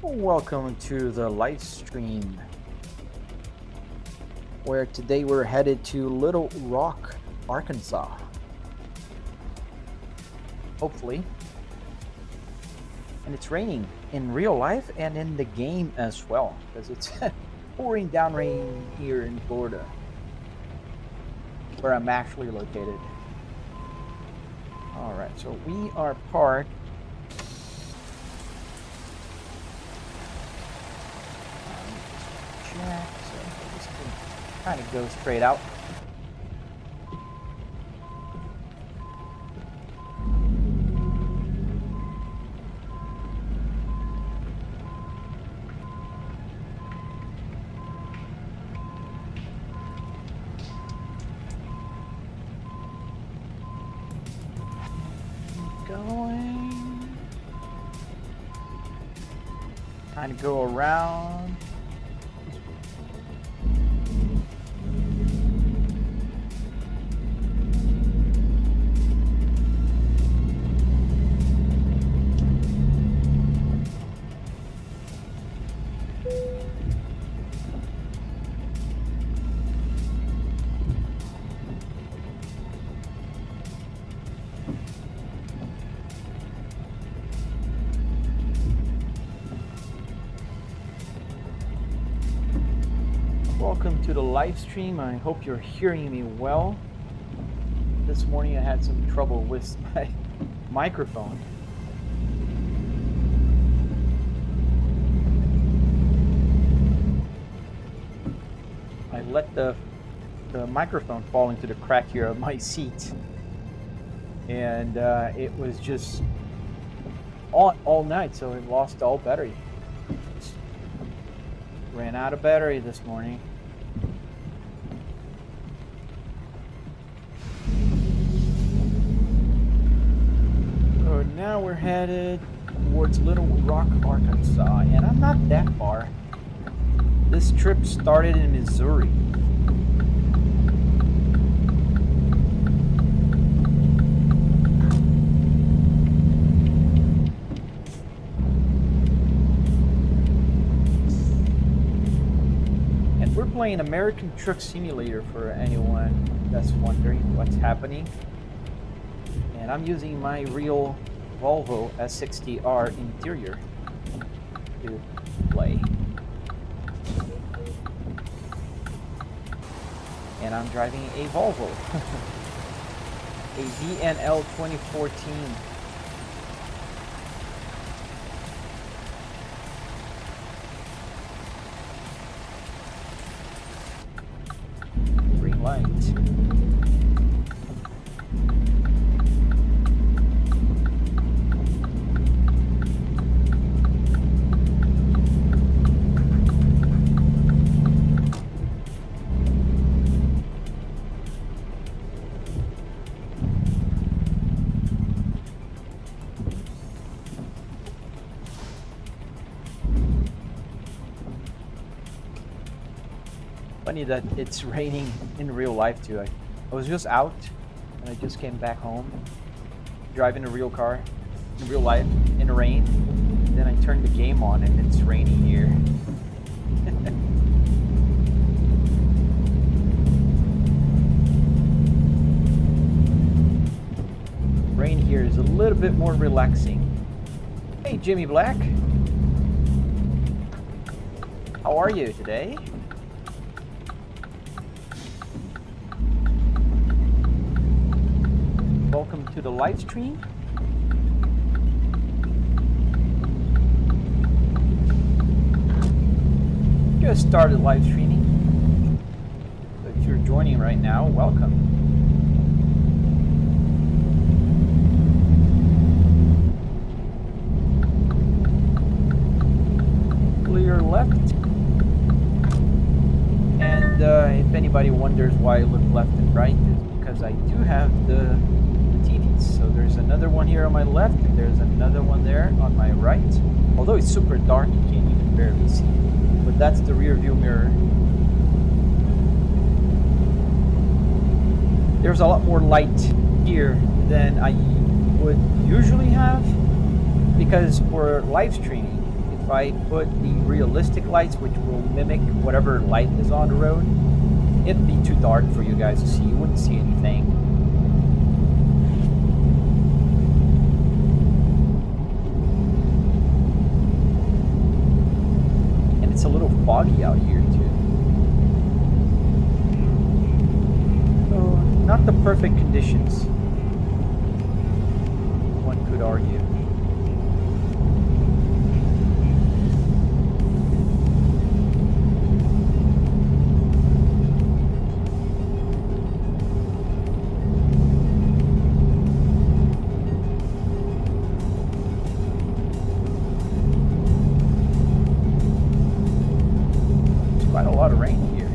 Welcome to the live stream, where today we're headed to Little Rock, Arkansas. Hopefully. And it's raining in real life and in the game as well, because it's pouring down rain here in Florida, where I'm actually located. All right, so we are parked. Check, so we're just gonna kind of go straight out. Going. Kind of go around. Welcome to the live stream. I hope you're hearing me well. This morning I had some trouble with my microphone. I let the microphone fall into the crack here of my seat, and it was just on all night, so it lost all battery. Ran out of battery this morning. So now we're headed towards Little Rock, Arkansas, and I'm not that far. This trip started in Missouri. We're playing American Truck Simulator for anyone that's wondering what's happening. And I'm using my real Volvo S60R interior to play. And I'm driving a Volvo, a VNL 2014. Light. Funny that it's raining in real life too. I was just out and I just came back home driving a real car in real life in the rain. Then I turned the game on and it's raining here. Rain here is a little bit more relaxing. Hey Jimmy Black, how are you today? Welcome to the live stream. Just started live streaming. So if you're joining right now, welcome. Clear left. And if anybody wonders why I look left and right, is because I do have the so there's another one here on my left, and there's another one there on my right. Although it's super dark, you can't even barely see. But that's the rear view mirror. There's a lot more light here than I would usually have, because for live streaming, if I put the realistic lights, which will mimic whatever light is on the road, it'd be too dark for you guys to see. You wouldn't see anything. And it's a little foggy out here too. So not the perfect conditions, one could argue. Quite a lot of rain here.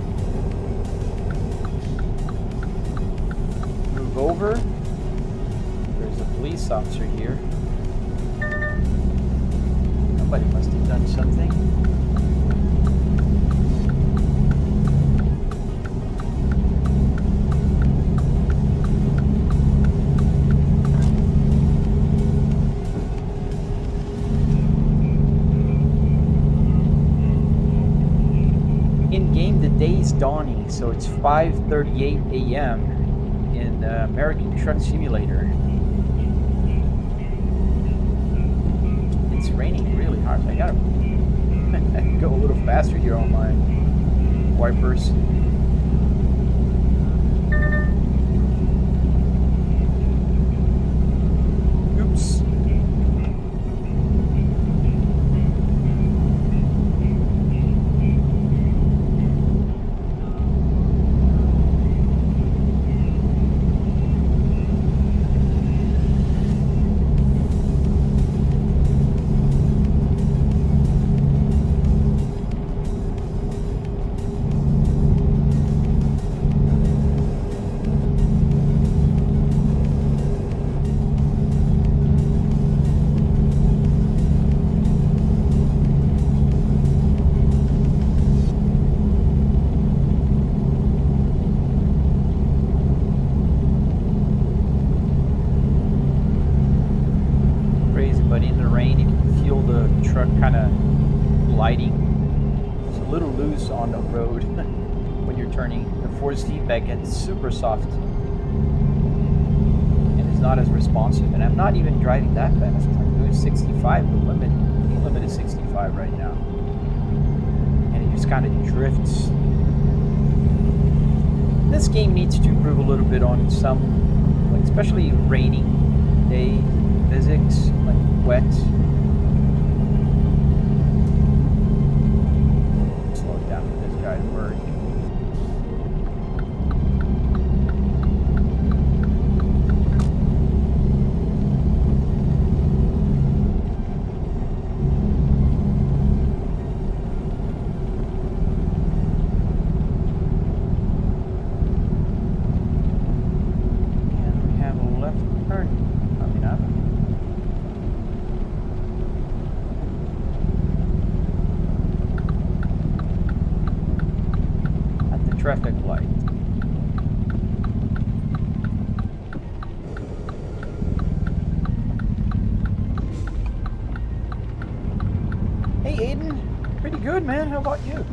Move over. There's a police officer here. Somebody must have done something. In-game, the day is dawning, so it's 5:38 a.m. in American Truck Simulator. It's raining really hard. I gotta go a little faster here on my wipers. Oops. But in the rain, you can feel the truck kind of gliding. It's a little loose on the road when you're turning. The force feedback gets super soft and is not as responsive. And I'm not even driving that fast. I'm doing 65. The limit is 65 right now, and it just kind of drifts. This game needs to improve a little bit on some, like especially raining day physics, like wet. Slow it down for this guy to merge. And we have a left turn coming up. Traffic light. Hey Aiden, pretty good man, how about you?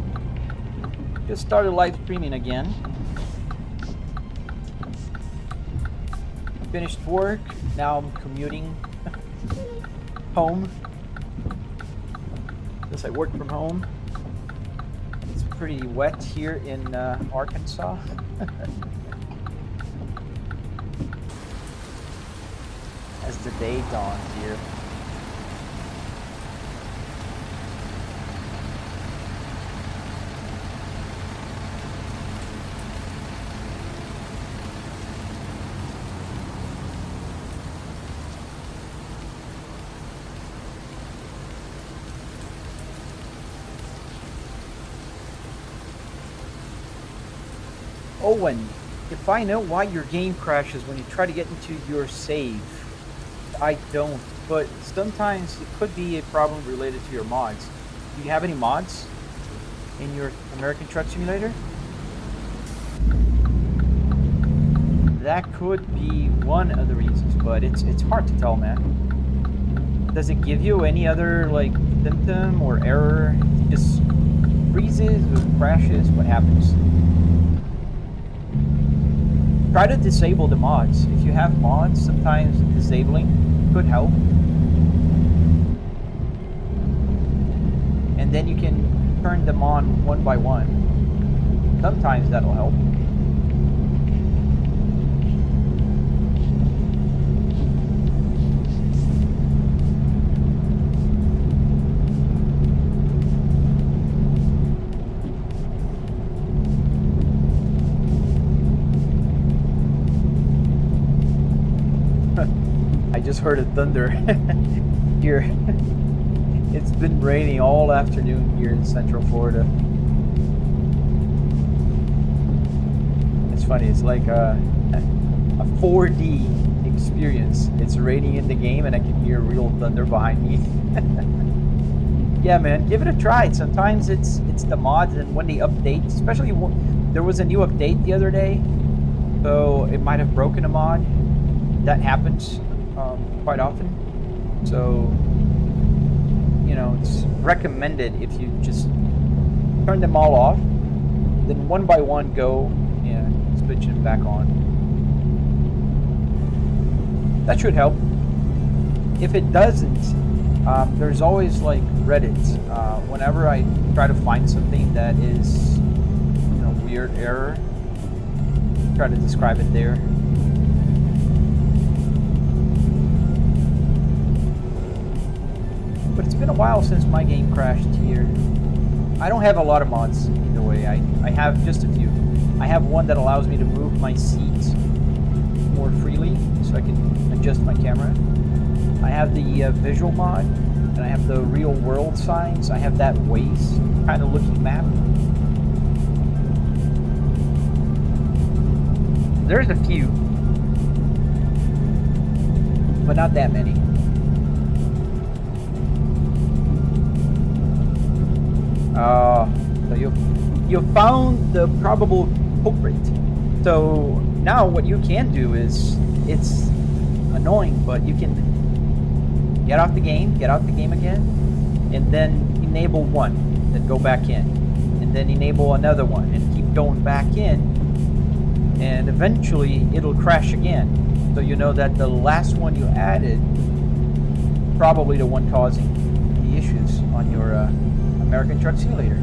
Just started live streaming again. Finished work, now I'm commuting home. Since I work from home. Pretty wet here in Arkansas. As the day dawns here. Owen, if I know why your game crashes when you try to get into your save, I don't, but sometimes it could be a problem related to your mods. Do you have any mods in your American Truck Simulator? that could be one of the reasons, but it's hard to tell, man. Does it give you any other like symptom or error? It just freezes or crashes? What happens? Try to disable the mods. If you have mods, sometimes disabling could help. And then you can turn them on one by one. Sometimes that'll help. I just heard a thunder here. It's been raining all afternoon here in Central Florida. It's funny, it's like a 4D experience. It's raining in the game and I can hear real thunder behind me. Yeah, man, give it a try. Sometimes it's the mods, and when they update, especially there was a new update the other day, so it might have broken a mod. That happens quite often. So, you know, it's recommended if you just turn them all off, then one by one go and switch them back on. That should help. If it doesn't, there's always like Reddit. Whenever I try to find something that is, you know, weird error, try to describe it there. But it's been a while since my game crashed here. I don't have a lot of mods either way. I have just a few. I have one that allows me to move my seat more freely so I can adjust my camera. I have the visual mod, and I have the real world signs. I have that Waze kind of looking map. There's a few, but not that many. So you found the probable culprit. So now what you can do is, it's annoying, but you can get out the game again, and then enable one, then go back in, and then enable another one, and keep going back in, and eventually it'll crash again. So you know that the last one you added, probably the one causing the issues on your American Truck Simulator.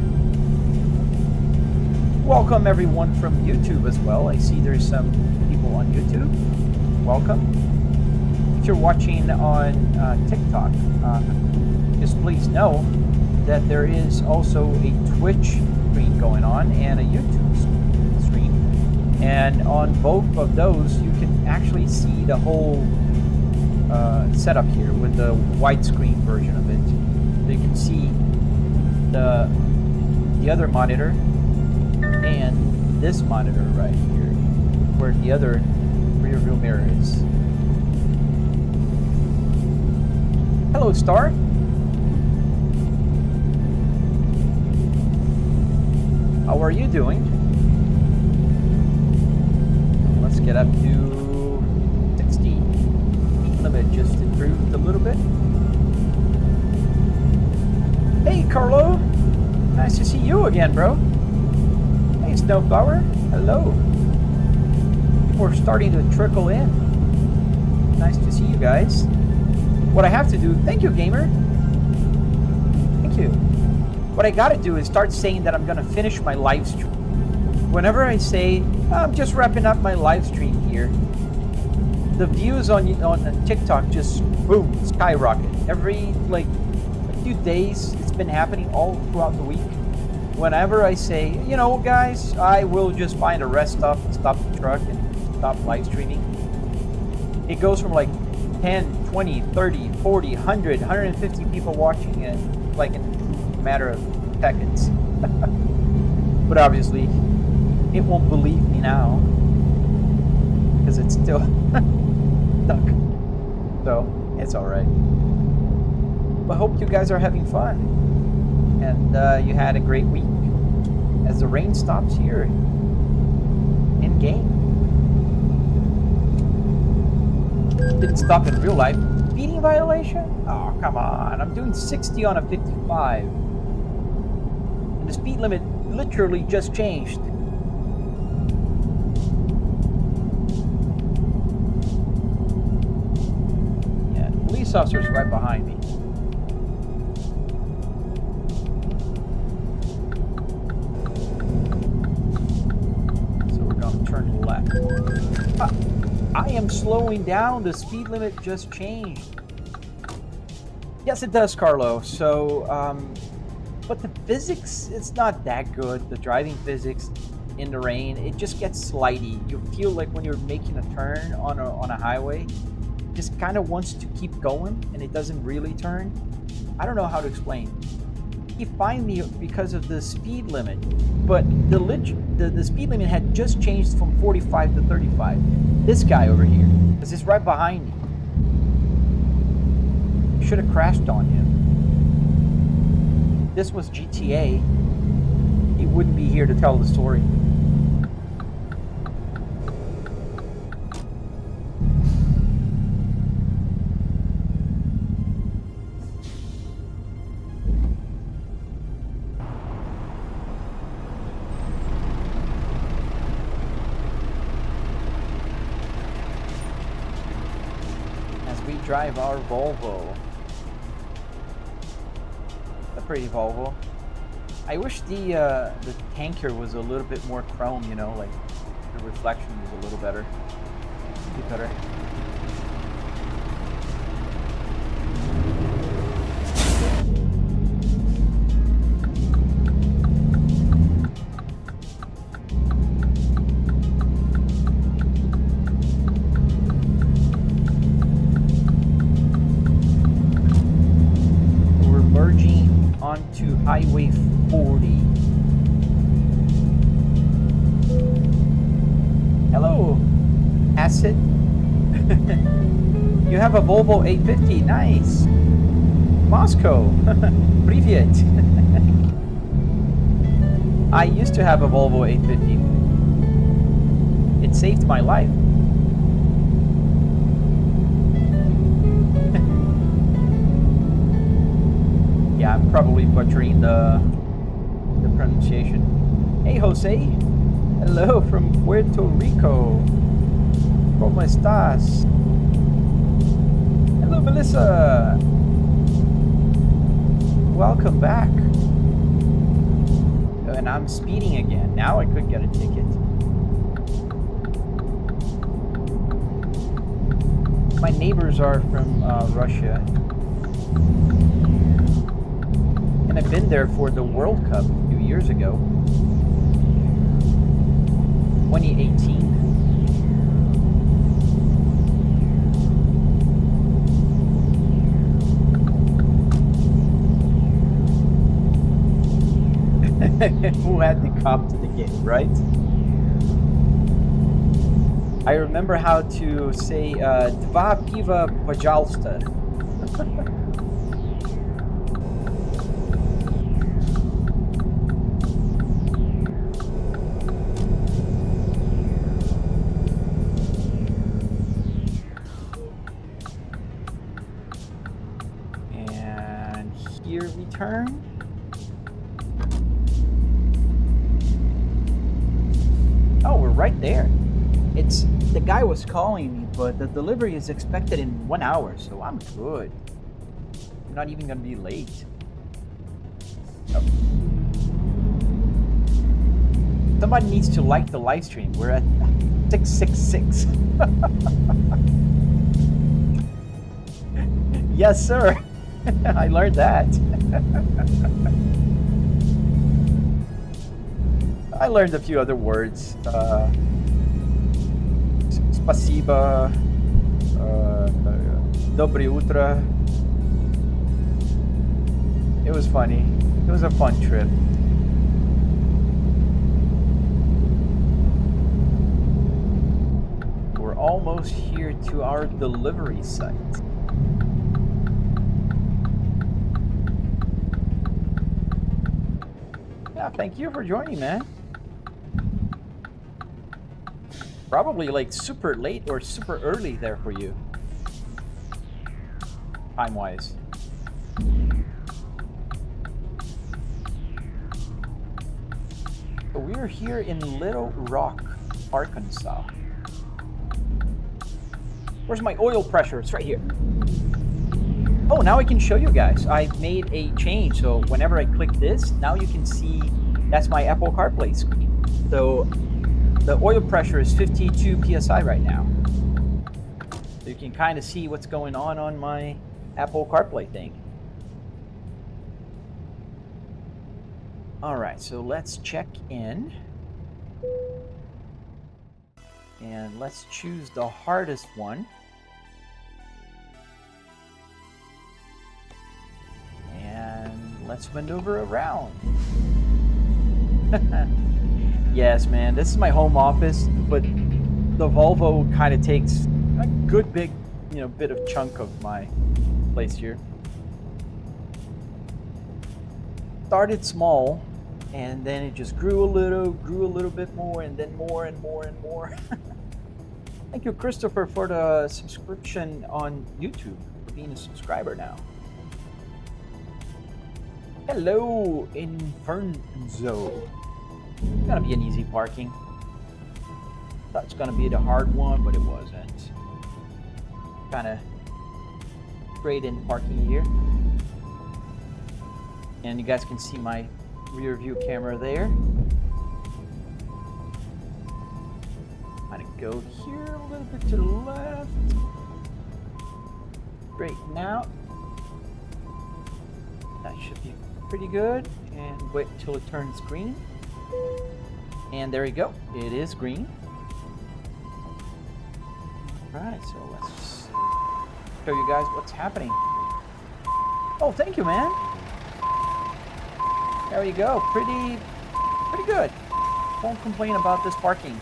Welcome everyone from YouTube as well. I see there's some people on YouTube. Welcome. If you're watching on TikTok, just please know that there is also a Twitch stream going on and a YouTube stream. And on both of those, you can actually see the whole setup here with the widescreen version of it. So you can see the other monitor and this monitor right here, where the other rear view mirror is. Hello, Star. How are you doing? Let's get up to 60. Limit just improved a little bit. Hey, Carlo. Nice to see you again, bro. Hey, Snowflower. Hello. People are starting to trickle in. Nice to see you guys. What I have to do... Thank you, gamer. Thank you. What I gotta do is start saying that I'm gonna finish my live stream. Whenever I say, I'm just wrapping up my live stream here, the views on TikTok just, boom, skyrocket. Every, like, a few days, it's been happening all throughout the week. Whenever I say, you know, guys, I will just find a rest stop and stop the truck and stop live streaming, it goes from like 10, 20, 30, 40, 100, 150 people watching it, like in a matter of seconds. But obviously, it won't believe me now, because it's still stuck. So, it's alright. But I hope you guys are having fun, and you had a great week, as the rain stops here, in game. Didn't stop in real life. Speeding violation? Oh, come on. I'm doing 60 on a 55. And the speed limit literally just changed. Yeah, the police officer's right behind me. So we're gonna turn left. I am slowing down. The speed limit just changed. Yes, it does, Carlo. So, but the physics, it's not that good. The driving physics in the rain, it just gets slidey. You feel like when you're making a turn on a highway, it just kind of wants to keep going, and it doesn't really turn. I don't know how to explain. He fined me because of the speed limit, but the speed limit had just changed from 45 to 35. This guy over here, because he's right behind me. Should have crashed on him. If this was GTA, he wouldn't be here to tell the story. Drive our Volvo. A pretty Volvo. I wish the tanker was a little bit more chrome, you know, like the reflection was a little better. Be better. Onto Highway 40. Hello, Acid. You have a Volvo 850. Nice. Moscow. Привет. I used to have a Volvo 850. It saved my life. Yeah, I'm probably butchering the pronunciation. Hey, Jose. Hello from Puerto Rico. ¿Cómo estás? Hello, Melissa. Welcome back. And I'm speeding again. Now I could get a ticket. My neighbors are from Russia. And I've been there for the World Cup a few years ago. 2018. Who had the cop to the game, right? I remember how to say Dva piva pожалуйста. Turn. Oh, we're right there. It's the guy was calling me, but the delivery is expected in 1 hour, so I'm good. I'm not even gonna be late. Oh. Somebody needs to like the live stream. We're at 666. Yes, sir. I learned that. I learned a few other words. Spasiba, Dobry utro. It was funny. It was a fun trip. We're almost here to our delivery site. Yeah, thank you for joining, man. Probably like super late or super early there for you. time-wise. So we're here in Little Rock, Arkansas. Where's my oil pressure? It's right here. Oh, now I can show you guys. I made a change. So whenever I click this, now you can see that's my Apple CarPlay screen. So the oil pressure is 52 PSI right now. So you can kind of see what's going on my Apple CarPlay thing. All right, so let's check in. And let's choose the hardest one. And let's maneuver around. Yes, man, this is my home office, but the Volvo kind of takes a good big, bit of chunk of my place here. Started small, and then it just grew a little bit more, and then more and more and more. Thank you, Christopher, for the subscription on YouTube, for being a subscriber now. Hello, Infernzo. It's gonna be an easy parking. Thought it's gonna be the hard one, but it wasn't. Kind of straight in parking here. And you guys can see my rear view camera there. Kind of go here a little bit to the left. Straighten out. That should be pretty good. And wait until it turns green. And there you go. It is green. Alright, so let's show you guys what's happening. Oh, thank you, man. There you go. Pretty good. Won't complain about this parking.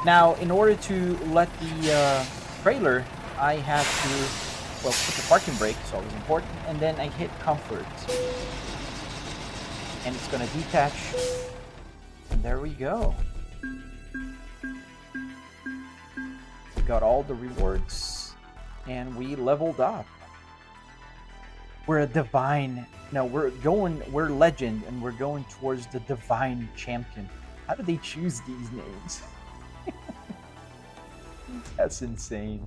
Now, in order to let the trailer, I have to, well, put the parking brake, it's always important, and then I hit comfort. And it's going to detach. And there we go. We got all the rewards. And we leveled up. We're a divine. No, we're legend, and we're going towards the divine champion. How do they choose these names? That's insane.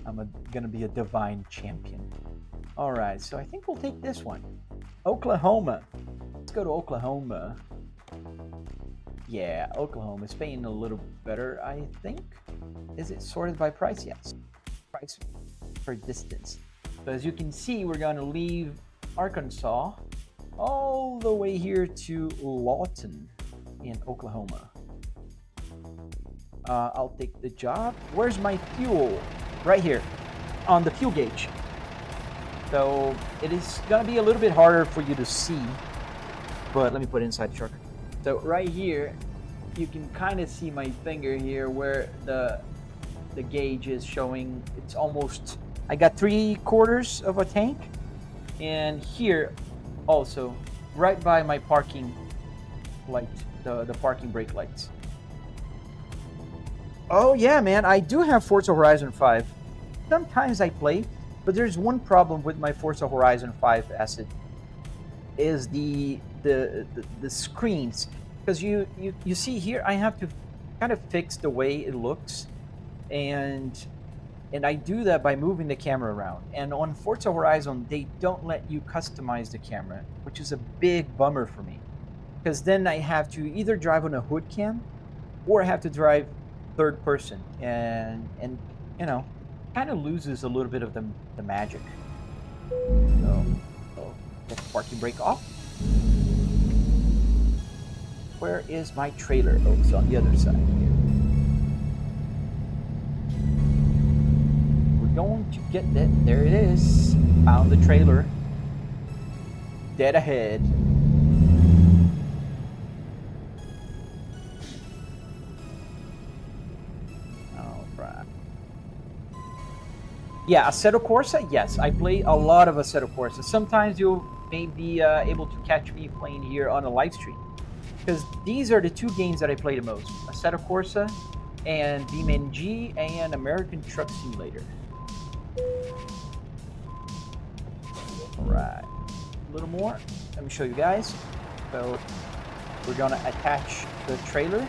I'm gonna be a divine champion. All right, so I think we'll take this one. Oklahoma. Let's go to Oklahoma. Yeah, Oklahoma is paying a little better, I think. Is it sorted by price? Yes. Price per distance. So as you can see, we're going to leave Arkansas all the way here to Lawton in Oklahoma. I'll take the job. Where's my fuel? Right here on the fuel gauge. So it is going to be a little bit harder for you to see, but let me put it inside the truck. So right here, you can kind of see my finger here where the gauge is showing. It's almost, I got 3/4 of a tank. And here also, right by my parking light, the parking brake lights. Oh yeah, man, I do have Forza Horizon 5. Sometimes I play, but there's one problem with my Forza Horizon 5 asset is the screens. Because you see here, I have to kind of fix the way it looks, and I do that by moving the camera around. And on Forza Horizon, they don't let you customize the camera, which is a big bummer for me. Because then I have to either drive on a hood cam, or I have to drive third person, and kind of loses a little bit of the magic. So get the parking brake off. Where is my trailer? Oh, it's on the other side here. We're going to get that. There it is. Found the trailer. Dead ahead. All right. Yeah, Assetto Corsa. Yes, I play a lot of Assetto Corsa. Sometimes you may be able to catch me playing here on a live stream. Because these are the two games that I play the most. Assetto Corsa and BeamNG and American Truck Simulator. right, a little more. Let me show you guys. So we're gonna attach the trailer.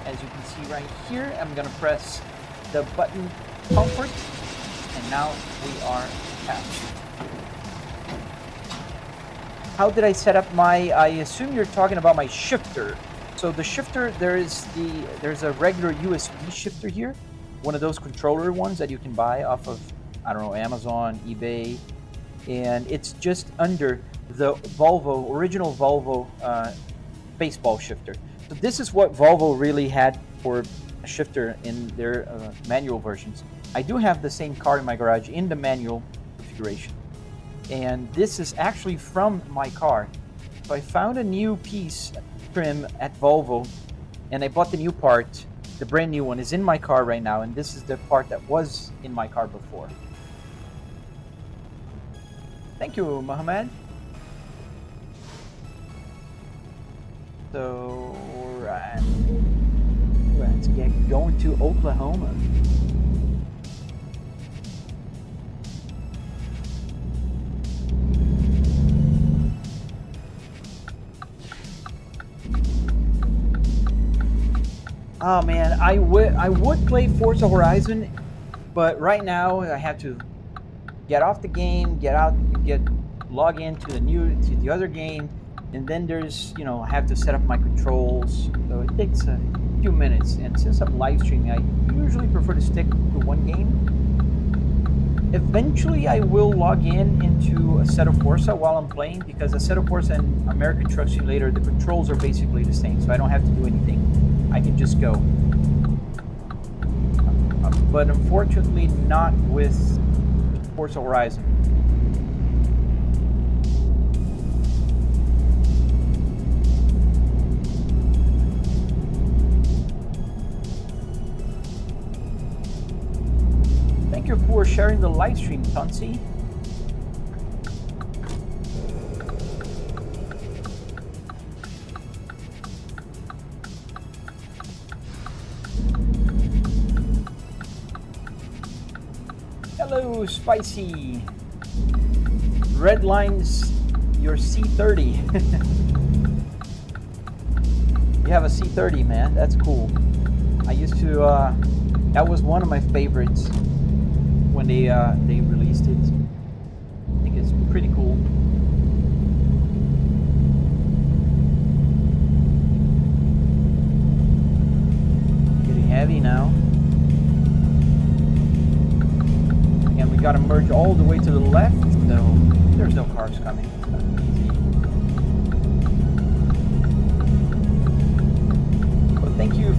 As you can see right here, I'm gonna press the button comfort, and now we are attached. How did I set up my, I assume you're talking about my shifter. So the shifter, there's a regular USB shifter here, one of those controller ones that you can buy off of, I don't know, Amazon, eBay, and it's just under the Volvo, original Volvo baseball shifter. So this is what Volvo really had for a shifter in their manual versions. I do have the same car in my garage in the manual configuration, and this is actually from my car. So I found a new piece trim at Volvo, and I bought the new part. The brand new one is in my car right now, and this is the part that was in my car before. Thank you, Mohammed. So, right, let's get going to Oklahoma. Oh man, I would play Forza Horizon, but right now I have to get off the game, log into the other game, and then there's, you know, I have to set up my controls. So it takes a few minutes, and since I'm live streaming, I usually prefer to stick to one game. Eventually I will log into Assetto Corsa while I'm playing, because Assetto Corsa and American Truck Simulator, the controls are basically the same, so I don't have to do anything. I can just go. But unfortunately not with Forza Horizon. Thank you for sharing the live stream, Tansi. Hello, Spicy. Red lines your C30. You have a C30, man. That's cool. I used to. That was one of my favorites when they released it. I think it's pretty cool. Getting heavy now. And we got to merge all the way to the left, so there's no cars coming. Easy. Well, thank you,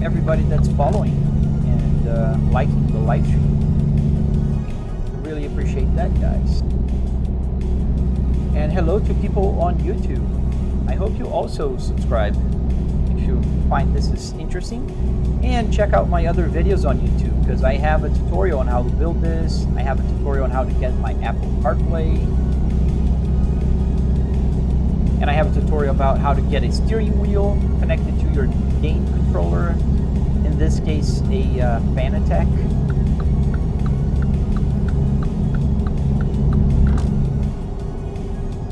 everybody that's following and liking the live stream. I really appreciate that, guys. And hello to people on YouTube. I hope you also subscribe if you find this is interesting, and check out my other videos on YouTube, because I have a tutorial on how to build this. I have a tutorial on how to get my Apple CarPlay, and I have a tutorial about how to get a steering wheel connected to your game controller, in this case a Fanatec.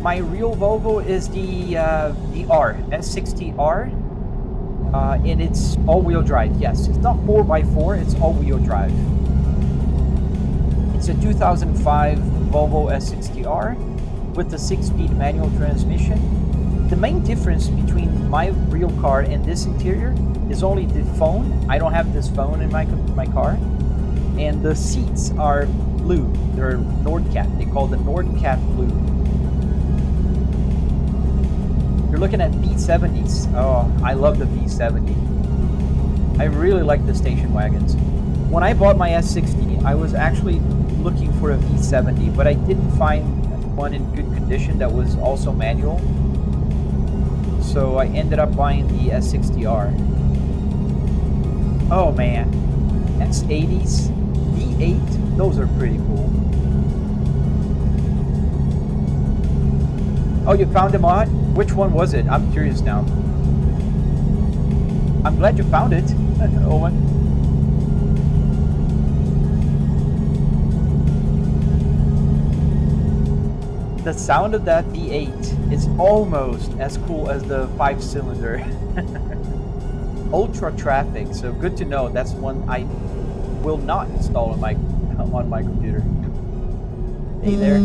My real Volvo is the R, S60R. And it's all-wheel drive. Yes, it's not 4x4, it's all-wheel drive. It's a 2005 Volvo S60R with a 6-speed manual transmission. The main difference between my real car and this interior is only the phone. I don't have this phone in my car. And the seats are blue. They're Nordcat. They call the Nordcat blue. You're looking at V70s. Oh, I love the V70. I really like the station wagons. When I bought my S60, I was actually looking for a V70, but I didn't find one in good condition that was also manual. So I ended up buying the S60R. Oh man, S80s, V8, those are pretty cool. Oh, you found a mod? Which one was it? I'm curious now. I'm glad you found it, Owen. the sound of that V8 is almost as cool as the 5-cylinder. Ultra traffic, so good to know. That's one I will not install on my computer. Hey there.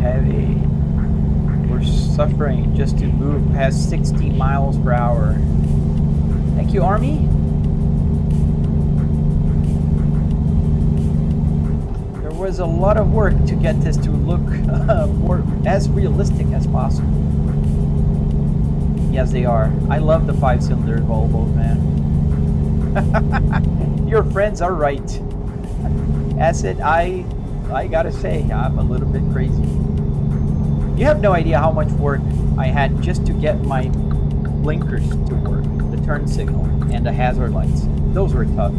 Heavy. We're suffering just to move past 60 miles per hour. Thank you, Army. There was a lot of work to get this to look more as realistic as possible. Yes, they are. I love the 5-cylinder Volvos, man. Your friends are right. Acid, I gotta say, I'm a little bit crazy. You have no idea how much work I had just to get my blinkers to work, the turn signal, and the hazard lights. Those were tough.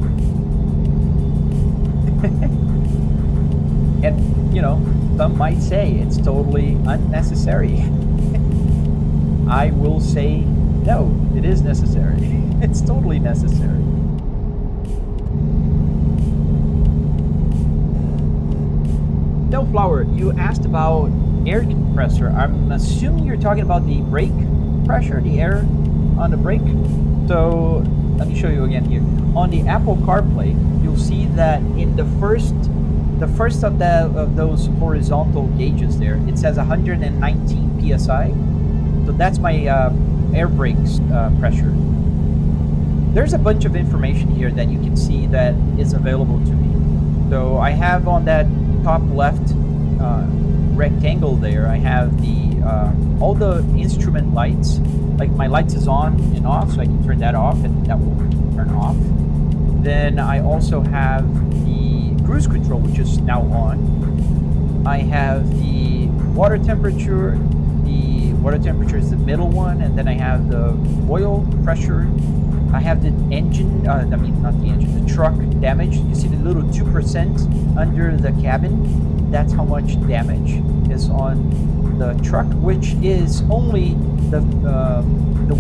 And, you know, some might say it's totally unnecessary. I will say, no, it is necessary. It's totally necessary. No Flower, you asked about air compressor. I'm assuming you're talking about the brake pressure, the air on the brake. So let me show you again here. On the Apple CarPlay, you'll see that in the first of those horizontal gauges there, it says 119 psi. So that's my air brakes pressure. There's a bunch of information here that you can see that is available to me. So I have on that top left rectangle there, I have the all the instrument lights. Like my lights is on and off, so I can turn that off and that will turn off. Then I also have the cruise control, which is now on. I have the water temperature. The water temperature is the middle one, and then I have the oil pressure. I have the engine, I mean not the engine, the truck damage. You see the little 2% under the cabin? That's how much damage is on the truck, which is only the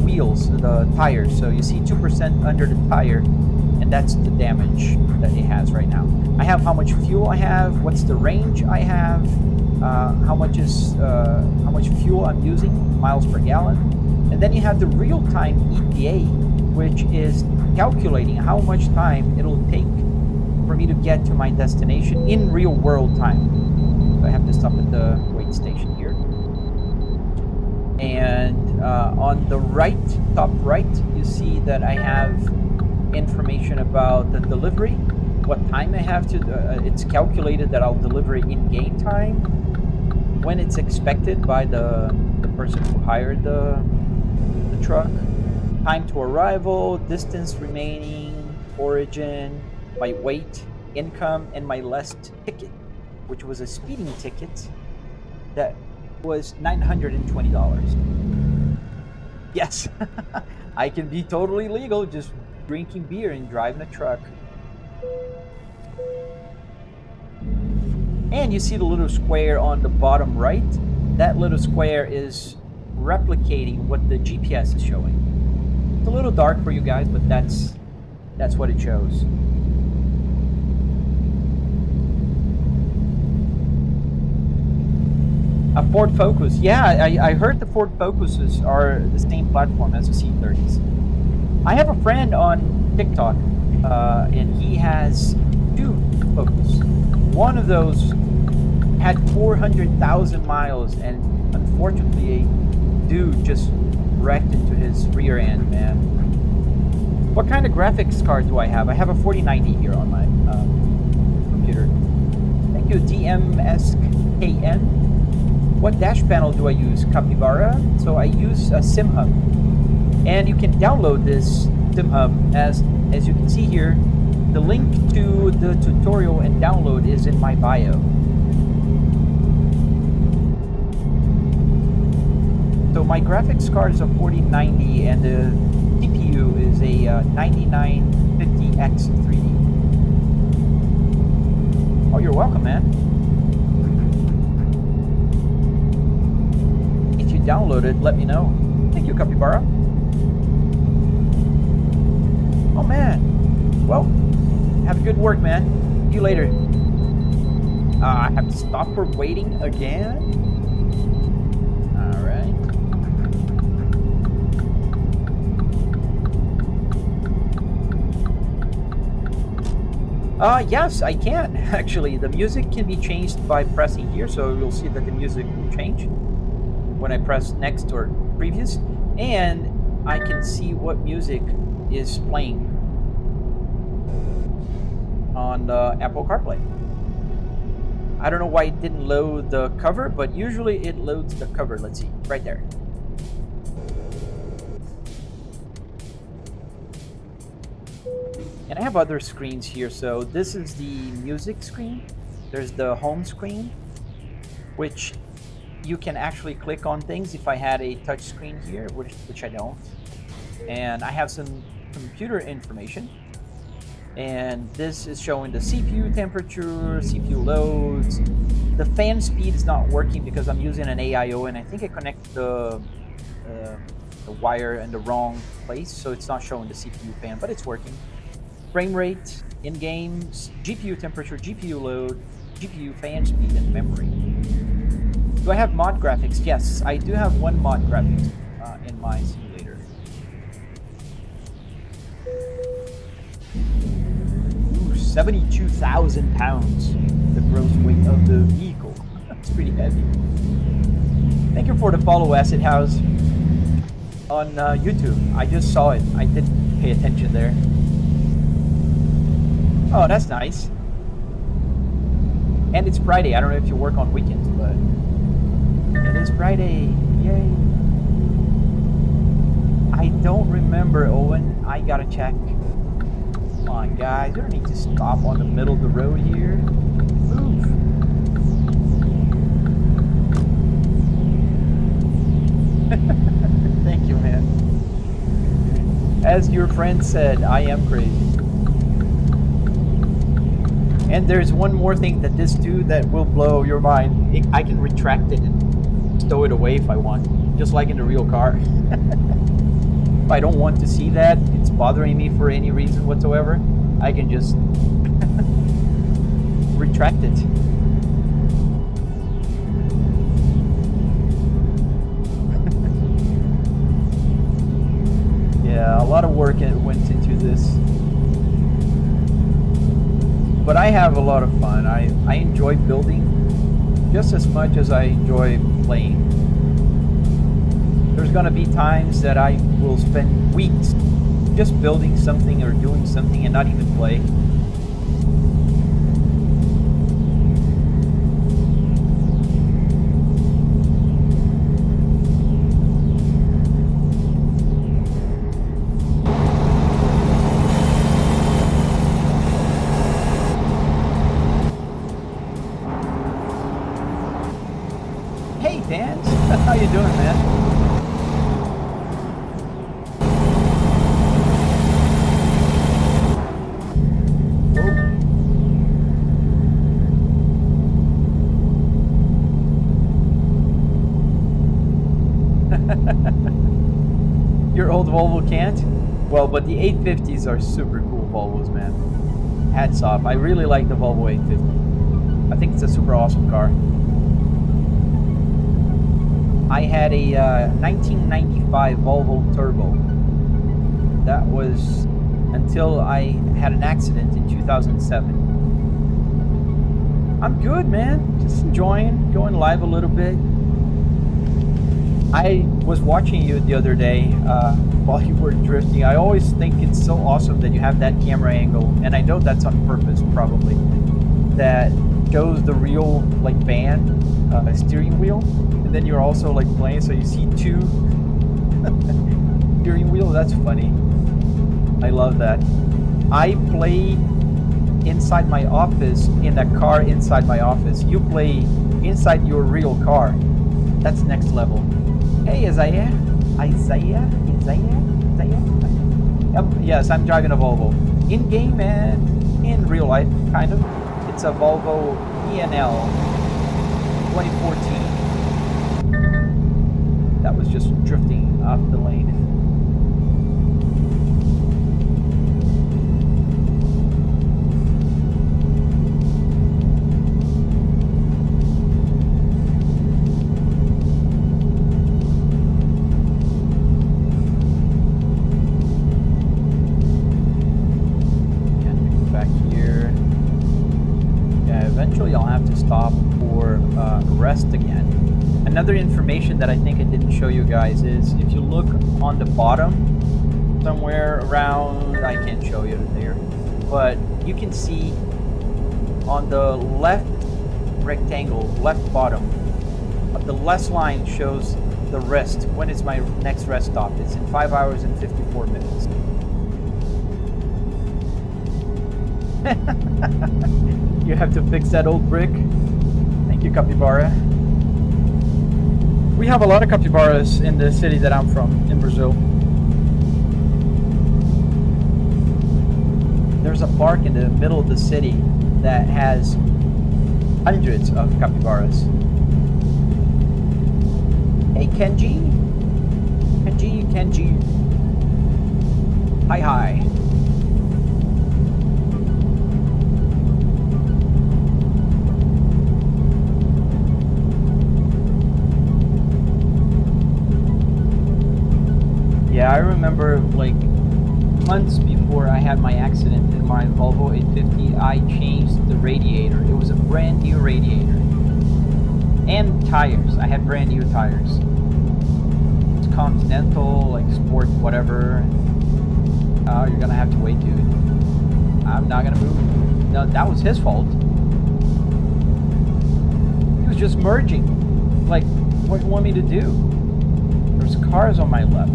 wheels, the tires. So you see 2% under the tire, and that's the damage that it has right now. I have how much fuel I have, what's the range I have, how much fuel I'm using, miles per gallon, and then you have the real-time ETA, which is calculating how much time it'll take for me to get to my destination in real world time. So I have to stop at the wait station here. And on the right, top right, you see that I have information about the delivery, what time I have to, it's calculated that I'll deliver it in game time, when it's expected by the person who hired the truck, time to arrival, distance remaining, origin, my weight, income, and my last ticket, which was a speeding ticket that was $920. Yes, I can be totally legal just drinking beer and driving a truck. And you see the little square on the bottom right? That little square is replicating what the GPS is showing. It's a little dark for you guys, but that's what it shows. A Ford Focus. Yeah, I heard the Ford Focuses are the same platform as the C30s. I have a friend on TikTok, and he has two Focus. One of those had 400,000 miles, and unfortunately, a dude just wrecked into his rear end, man. What kind of graphics card do I have? I have a 4090 here on my computer. Thank you, DMSKN. What dash panel do I use? Capybara. So I use a SimHub, and you can download this SimHub as you can see here. The link to the tutorial and download is in my bio. So my graphics card is a 4090, and the CPU is a 9950X 3D. Oh, you're welcome, man. If you download it, let me know. Thank you, Capybara. Oh, man. Well, have good work, man. See you later. I have to stop for waiting again? Alright. Yes, I can, actually. The music can be changed by pressing here, so you'll see that the music will change when I press next or previous. And I can see what music is playing on Apple CarPlay. I don't know why it didn't load the cover, but usually it loads the cover. Let's see, right there. And I have other screens here. So this is the music screen. There's the home screen, which you can actually click on things if I had a touch screen here, which I don't. And I have some computer information. And this is showing the CPU temperature, CPU loads. The fan speed is not working because I'm using an AIO, and I think I connected the wire in the wrong place, so it's not showing the CPU fan, but it's working. Frame rate, in games, GPU temperature, GPU load, GPU fan speed, and memory. Do I have mod graphics? Yes, I do have one mod graphics in my simulator. 72,000 pounds, the gross weight of the vehicle. That's pretty heavy. Thank you for the follow, Acid House, on YouTube. I just saw it. I didn't pay attention there. Oh, that's nice. And it's Friday. I don't know if you work on weekends, but it is Friday. Yay. I don't remember, Owen. I gotta check. Come on, guys. You don't need to stop on the middle of the road here. Move. Thank you, man. As your friend said, I am crazy. And there's one more thing that this do that will blow your mind. I can retract it and stow it away if I want, just like in the real car. If I don't want to see that, it's bothering me for any reason whatsoever, I can just retract it. Yeah, a lot of work went into this. But I have a lot of fun. I enjoy building just as much as I enjoy playing. There's gonna be times that I will spend weeks just building something or doing something and not even play. Hey, Dan, how you doing, man? Your old Volvo can't? Well, but the 850s are super cool Volvos, man. Hats off. I really like the Volvo 850. I think it's a super awesome car. I had a 1995 Volvo Turbo. That was until I had an accident in 2007. I'm good, man. Just enjoying, going live a little bit. I was watching you the other day while you were drifting. I always think it's so awesome that you have that camera angle, and I know that's on purpose, probably, that shows the real like band steering wheel, and then you're also like playing, so you see two steering wheel. That's funny. I love that. I play inside my office in that car inside my office. You play inside your real car. That's next level. Hey, Isaiah. Is that you? Yep, yes, I'm driving a Volvo. In game and in real life, kind of. It's a Volvo ENL 2014. That was just drifting off the lane. Eventually I'll have to stop for rest again. Another information that I think I didn't show you guys is if you look on the bottom, somewhere around, I can't show you there, but you can see on the left rectangle, left bottom, the last line shows the rest. When is my next rest stop? It's in 5 hours and 54 minutes. You have to fix that old brick. Thank you, capybara. We have a lot of capybaras in the city that I'm from, in Brazil. There's a park in the middle of the city that has hundreds of capybaras. Hey, Kenji. Kenji. Hi. Yeah, I remember like months before I had my accident in my Volvo 850, I changed the radiator. It was a brand new radiator. And tires. I had brand new tires. It's Continental, like sport, whatever. Oh, you're gonna have to wait, dude. I'm not gonna move. No, that was his fault. He was just merging. Like, what do you want me to do? There's cars on my left.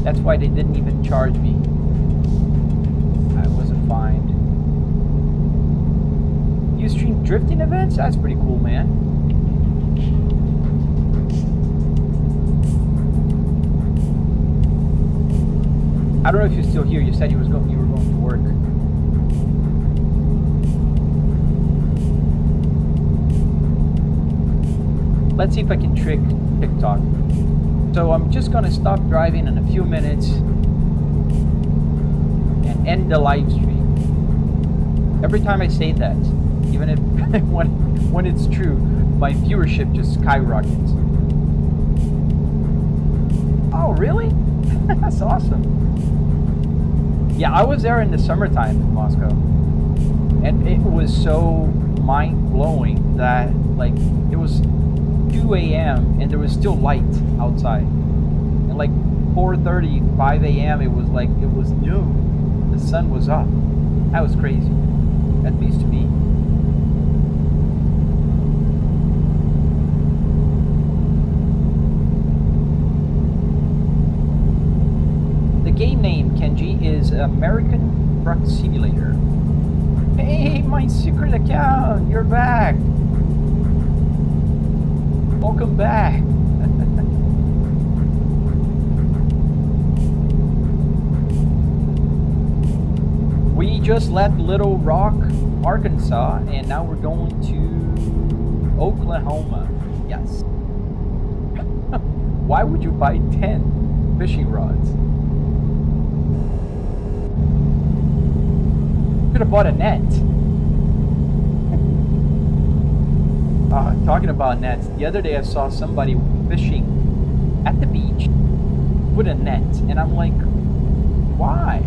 That's why they didn't even charge me. I wasn't fined. You stream drifting events? That's pretty cool, man. I don't know if you're still here. You said you were going to work. Let's see if I can trick TikTok. So I'm just gonna stop driving in a few minutes and end the live stream. Every time I say that, even if when it's true, my viewership just skyrockets. Oh, really? That's awesome. Yeah, I was there in the summertime in Moscow, and it was so mind-blowing that like it was 2 a.m. and there was still light outside, and like 4:30, 5 a.m. it was noon. The sun was up. That was crazy, at least to me. The game name, Kenji, is American Truck Simulator. Hey, my secret account, you're back. Welcome back. We just left Little Rock, Arkansas, and now we're going to Oklahoma. Yes. Why would you buy 10 fishing rods? Could have bought a net. Talking about nets, the other day I saw somebody fishing at the beach with a net, and I'm like, why?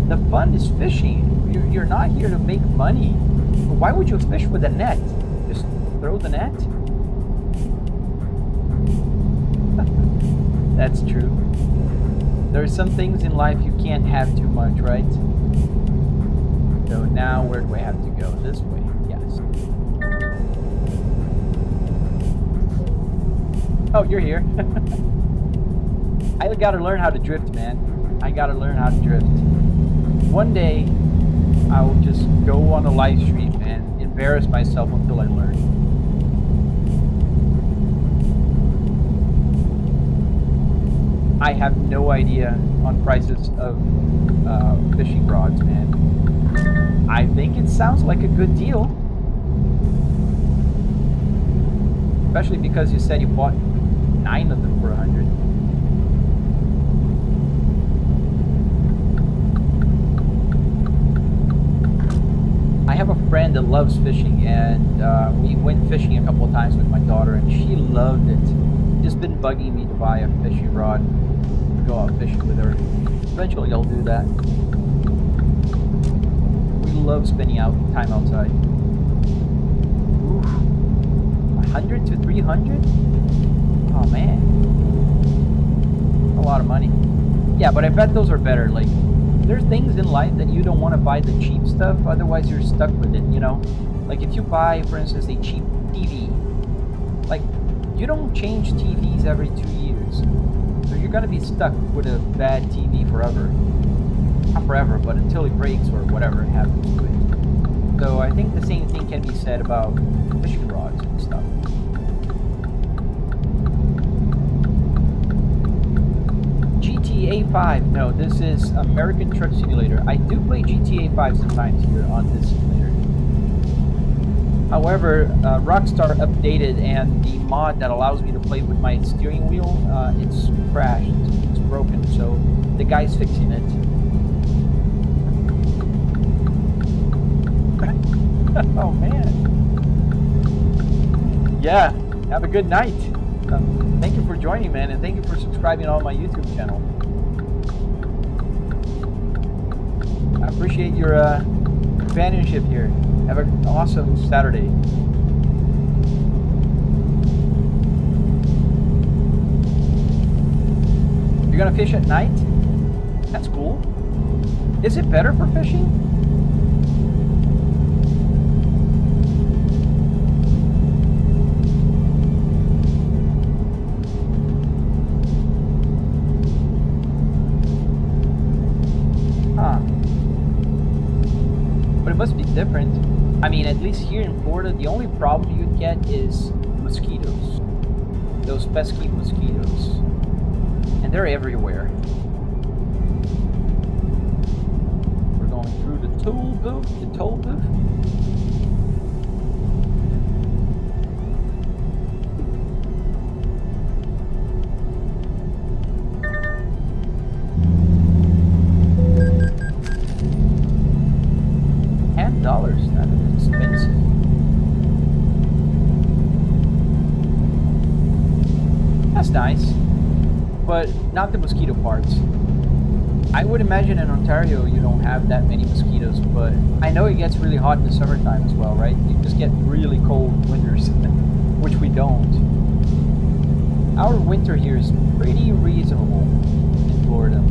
The fun is fishing. You're not here to make money. Why would you fish with a net? Just throw the net? That's true. There are some things in life you can't have too much, right? So now where do I have to go? This way, yes. Oh, you're here. I gotta learn how to drift, man. I gotta learn how to drift. One day, I will just go on a live stream and embarrass myself until I learn. I have no idea on prices of fishing rods, man. I think it sounds like a good deal. Especially because you said you bought 9 of them for 100. I have a friend that loves fishing, and we went fishing a couple of times with my daughter, and she loved it. Just been bugging me to buy a fishing rod to go out fishing with her. Eventually I'll do that. We love spending time outside. Oof. 100 to 300? Oh man, a lot of money. Yeah, but I bet those are better. Like, there's things in life that you don't want to buy the cheap stuff, otherwise you're stuck with it, you know? Like if you buy, for instance, a cheap TV, like you don't change TVs every 2 years. So you're gonna be stuck with a bad TV forever. Not forever, but until it breaks or whatever happens to it. So I think the same thing can be said about fishing rods and stuff. GTA 5. No, this is American Truck Simulator. I do play GTA 5 sometimes here on this simulator. However, Rockstar updated, and the mod that allows me to play with my steering wheel, it's crashed. It's broken, so the guy's fixing it. Oh man. Yeah, have a good night. Thank you for joining, man, and thank you for subscribing on my YouTube channel. I appreciate your companionship here. Have an awesome Saturday. You're gonna fish at night? That's cool. Is it better for fishing? But it must be different. I mean, at least here in Florida, the only problem you'd get is mosquitoes. Those pesky mosquitoes. And they're everywhere. We're going through the toll booth. $10, that is expensive. That's nice, but not the mosquito parts. I would imagine in Ontario you don't have that many mosquitoes, but I know it gets really hot in the summertime as well, right? You just get really cold winters, which we don't. Our winter here is pretty reasonable in Florida.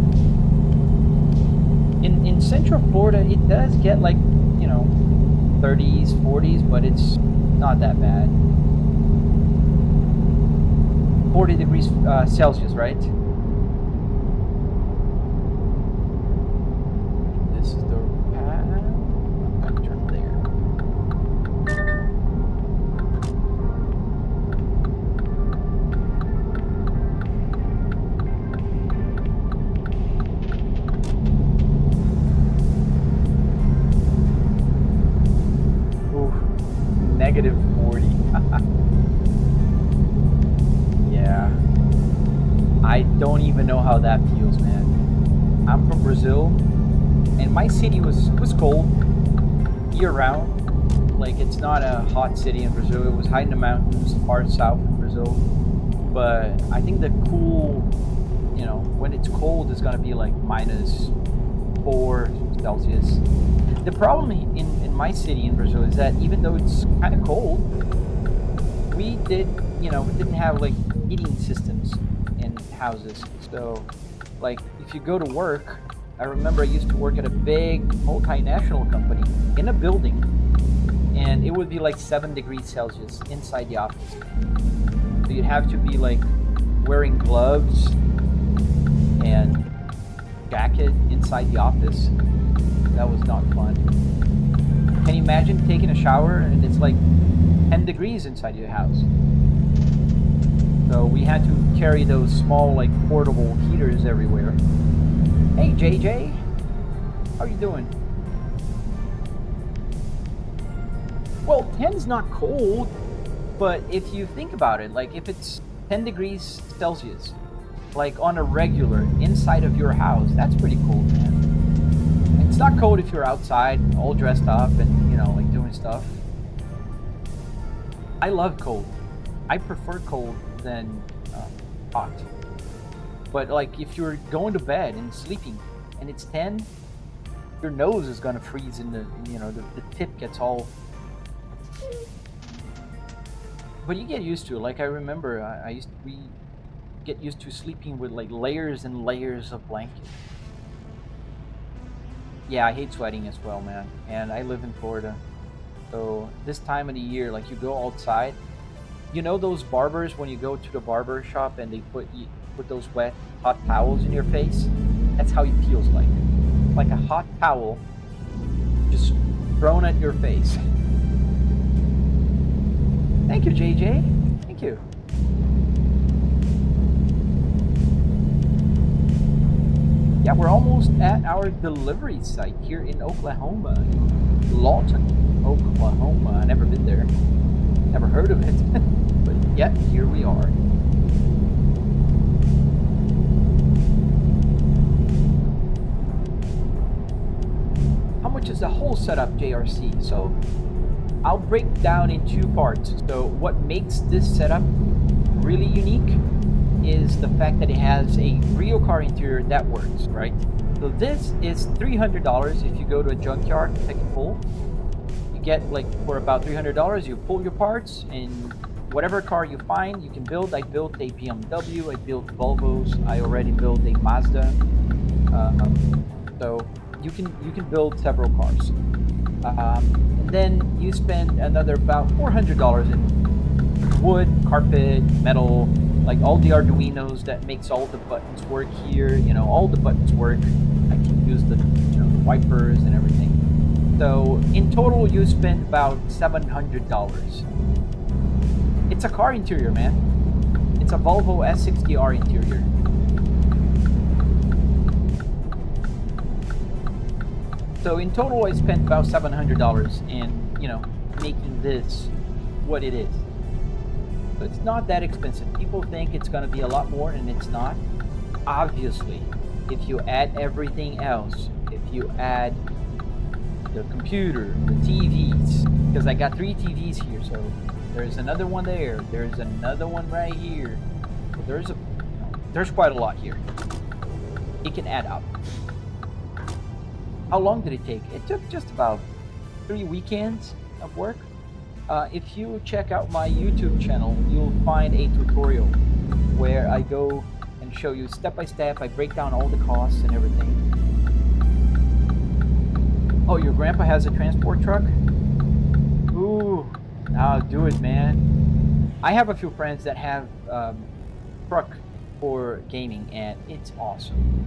In Central Florida, it does get like, you know, 30s, 40s, but it's not that bad. 40 degrees Celsius, right? This is the path. I'm gonna turn there. Negative 40. Yeah. I don't even know how that feels, man. I'm from Brazil, and my city was cold year-round. Like, it's not a hot city in Brazil. It was high in the mountains, far south in Brazil. But I think the cool, you know, when it's cold, it's gonna be like -4 Celsius. The problem in my city in Brazil is that even though it's kind of cold, we didn't have like heating systems in houses. So, like, if you go to work, I remember I used to work at a big multinational company in a building, and it would be like 7 degrees Celsius inside the office. So you'd have to be like wearing gloves and jacket inside the office. That was not fun. Can you imagine taking a shower and it's like 10 degrees inside your house? So we had to carry those small, like, portable heaters everywhere. Hey, JJ, how are you doing? Well, 10 is not cold, but if you think about it, like if it's 10 degrees Celsius, like on a regular inside of your house, that's pretty cold, man. It's not cold if you're outside, all dressed up and, you know, like doing stuff. I love cold. I prefer cold than hot. But like if you're going to bed and sleeping and it's 10, your nose is gonna freeze and the tip gets all. But you get used to it. Like I remember, we get used to sleeping with like layers and layers of blankets. Yeah, I hate sweating as well, man. And I live in Florida, so this time of the year, like you go outside, you know those barbers when you go to the barber shop and they put those wet hot towels in your face. That's how it feels like a hot towel just thrown at your face. Thank you, JJ. Thank you. Yeah, we're almost at our delivery site here in Oklahoma, Lawton, Oklahoma. I've never been there, never heard of it, but yet here we are. How much is the whole setup, JRC? So I'll break down in two parts. So what makes this setup really unique is the fact that it has a real car interior that works, right? So this is $300 if you go to a junkyard, pick and pull. You get like for about $300, you pull your parts and whatever car you find, you can build. I built a BMW, I built Volvos, I already built a Mazda. So you can build several cars. And then you spend another about $400 in wood, carpet, metal, like all the Arduinos that makes all the buttons work here. You know, all the buttons work. I can use the wipers and everything. So in total, you spend about $700. It's a car interior, man. It's a Volvo S60R interior. So in total, I spent about $700 in, making this what it is. So it's not that expensive. People think it's going to be a lot more, and it's not. Obviously, if you add everything else, if you add the computer, the TVs, because I got 3 TVs here, so there's another one there, there's another one right here. So there's quite a lot here. It can add up. How long did it take? It took just about 3 weekends of work. If you check out my YouTube channel, you'll find a tutorial where I go and show you step by step. I break down all the costs and everything. Oh, your grandpa has a transport truck? Ooh, now do it, man. I have a few friends that have truck for gaming, and it's awesome.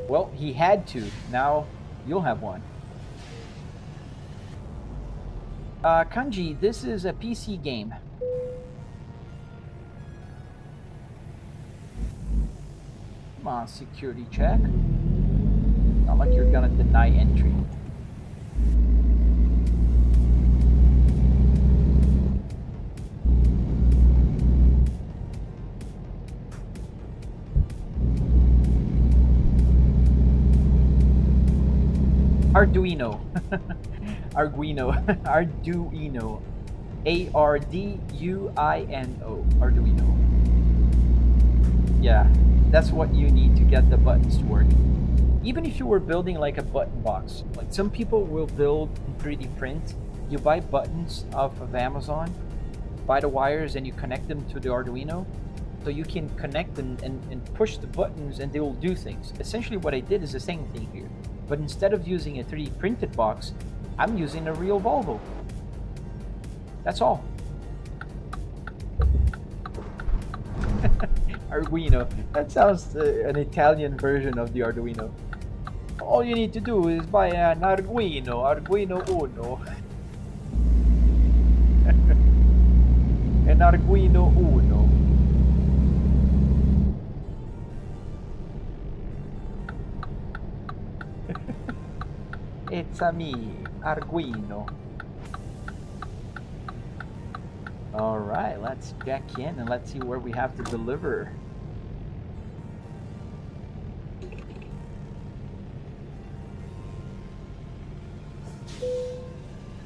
Well, he had to. Now you'll have one. Kanji, this is a PC game. Come on, security check. Not like you're gonna deny entry. Arduino. Arduino. Arduino. Arduino. Yeah, that's what you need to get the buttons to work. Even if you were building like a button box, like some people will build in 3D print. You buy buttons off of Amazon, buy the wires, and you connect them to the Arduino. So you can connect them and push the buttons and they will do things. Essentially what I did is the same thing here. But instead of using a 3D printed box, I'm using a real Volvo. That's all. Arduino. That sounds an Italian version of the Arduino. All you need to do is buy an Arduino Uno. an Arguino Uno. It's a me, Arguino. All right, let's check in and let's see where we have to deliver.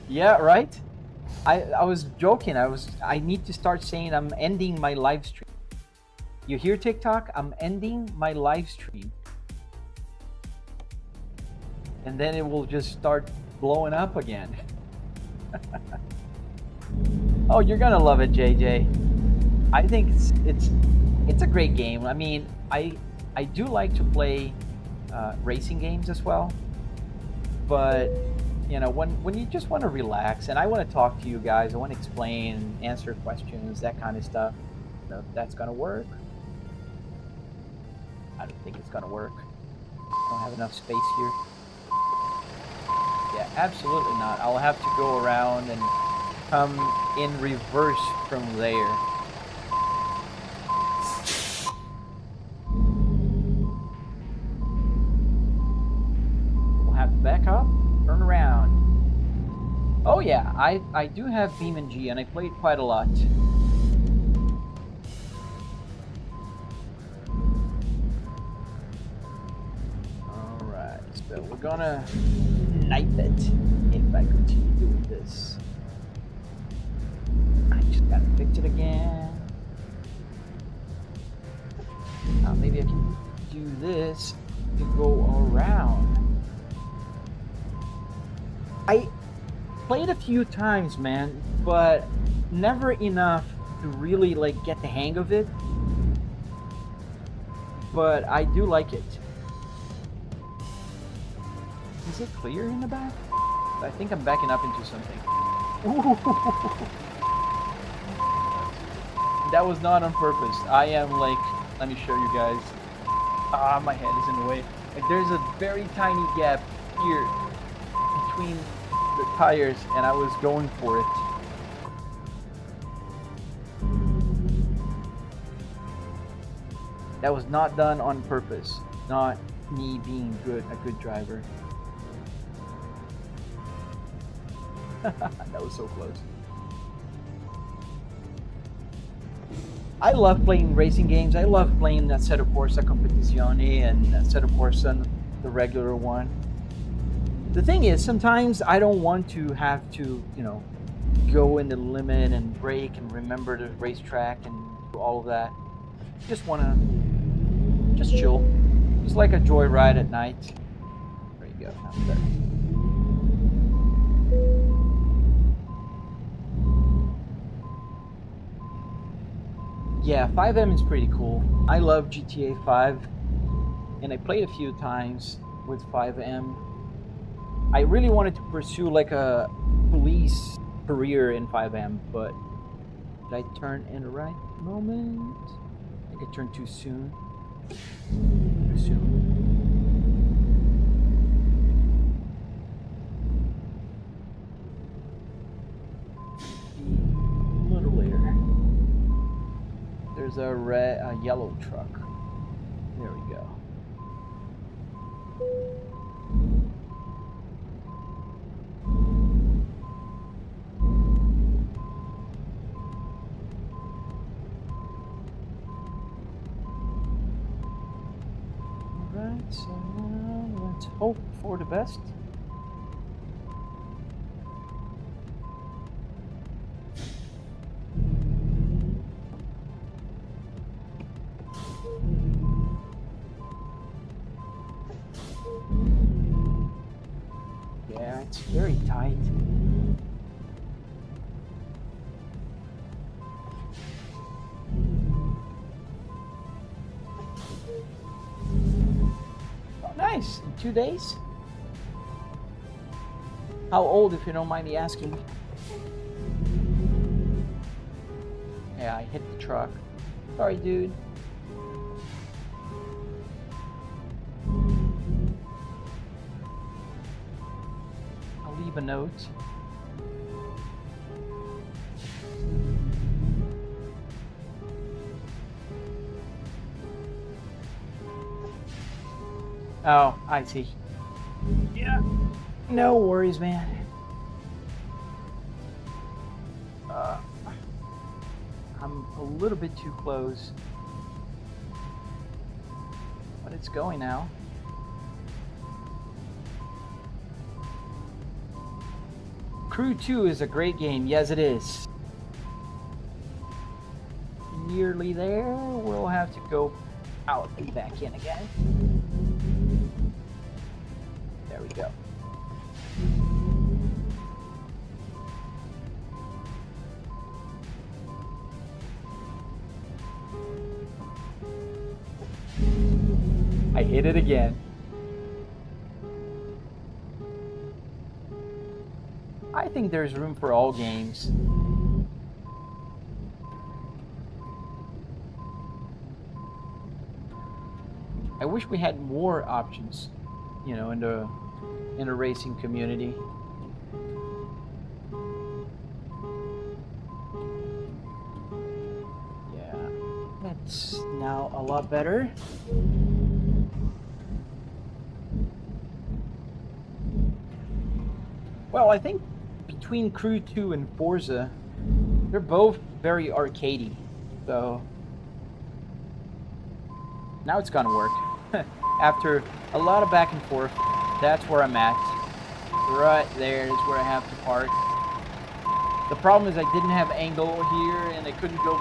Yeah, right? I was joking. I need to start saying I'm ending my live stream. You hear TikTok? I'm ending my live stream. And then it will just start blowing up again. Oh, you're gonna love it, JJ. I think it's a great game. I mean, I do like to play racing games as well, but you know, when you just want to relax and I want to talk to you guys, I want to explain, answer questions, that kind of stuff. You know, if that's gonna work. I don't think it's gonna work. I don't have enough space here. Yeah, absolutely not. I'll have to go around and come in reverse from there. We'll have to back up, turn around. Oh yeah, I do have BeamNG and I played quite a lot. Alright, so we're gonna knife it if I continue doing this. I just gotta fix it again. Now maybe I can do this to go around. I played a few times, man, but never enough to really like get the hang of it. But I do like it. Is it clear in the back? I think I'm backing up into something. That was not on purpose. I am like, let me show you guys. Ah, my head is in the way. Like there's a very tiny gap here between the tires and I was going for it. That was not done on purpose. Not me being a good driver. That was so close. I love playing racing games. I love playing that Assetto Corsa Competizione and Assetto Corsa, the regular one. The thing is, sometimes I don't want to have to, you know, go in the limit and brake and remember the racetrack and do all of that. Just want to just chill. Just like a joyride at night. There you go. Now there. Yeah, 5M is pretty cool. I love GTA 5, and I played a few times with 5M. I really wanted to pursue like a police career in 5M, but did I turn in the right moment? I think I turned too soon. Too soon. A little later. There's a yellow truck. There we go. Alright, so now let's hope for the best. Yeah, it's very tight. Oh, nice. In 2 days? How old, if you don't mind me asking? Yeah, I hit the truck. Sorry, dude. I'll leave a note. Oh, I see. Yeah. No worries, man. I'm a little bit too close. But it's going now. Crew 2 is a great game. Yes, it is. Nearly there. We'll have to go out and back in again. There we go. I hit it again. I think there's room for all games. I wish we had more options, you know, in the racing community. Yeah, that's now a lot better. Well, I think between Crew 2 and Forza, they're both very arcadey. So now it's gonna work. After a lot of back and forth, that's where I'm at. Right there is where I have to park. The problem is I didn't have angle here and I couldn't go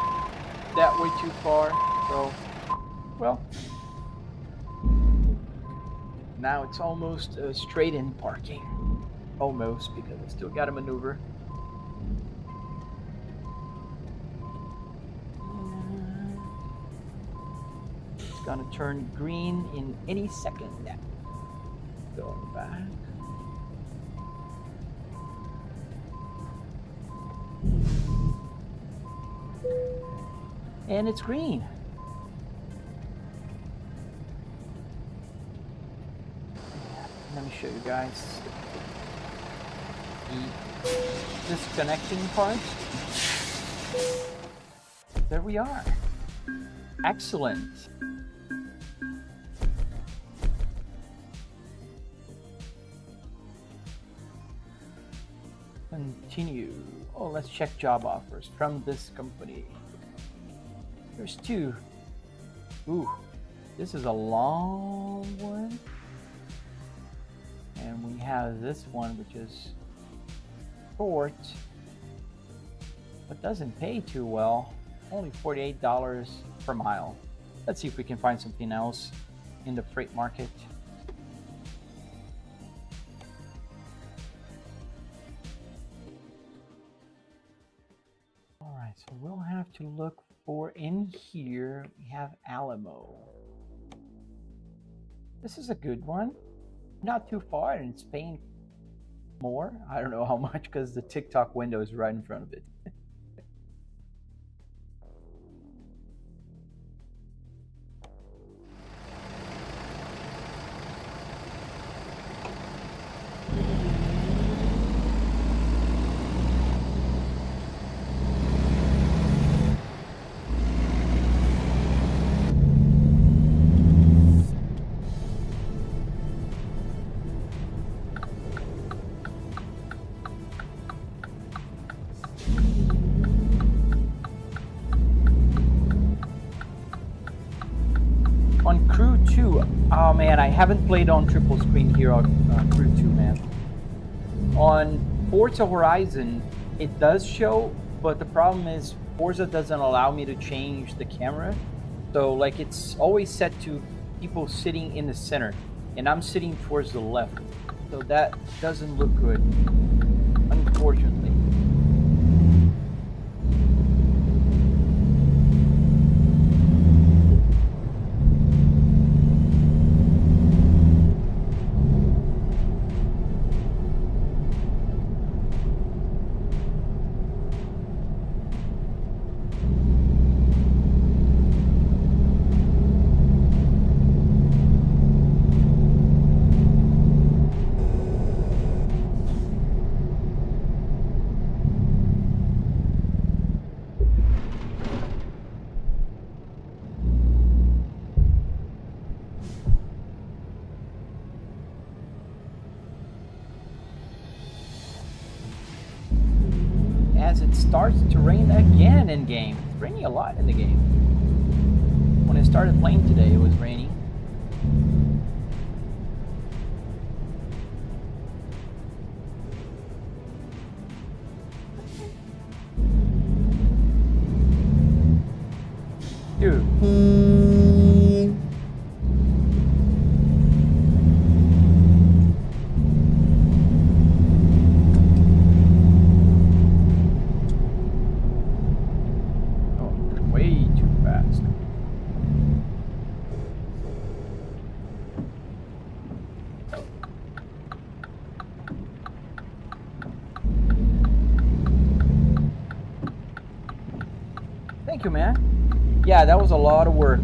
that way too far. So, well, now it's almost straight in parking. Almost, because I still got to maneuver. It's gonna turn green in any second now. Going back. And it's green. Let me show you guys the disconnecting part. There we are. Excellent. Continue. Oh, let's check job offers from this company. There's two. Ooh, this is a long one. And we have this one, which is short, but doesn't pay too well. Only $48 per mile. Let's see if we can find something else in the freight market. All right, so we'll have to look for in here. We have Alamo. This is a good one. Not too far, and it's paying more. I don't know how much because the TikTok window is right in front of it. On Crew 2, oh man, I haven't played on triple screen here on Crew 2, man. On Forza Horizon, it does show, but the problem is Forza doesn't allow me to change the camera. So like it's always set to people sitting in the center, and I'm sitting towards the left. So that doesn't look good, unfortunately. starts to rain again in game. It's raining a lot in the game. When I started playing today, it was raining. Dude. Oh, way too fast. Thank you, man. Yeah, that was a lot of work.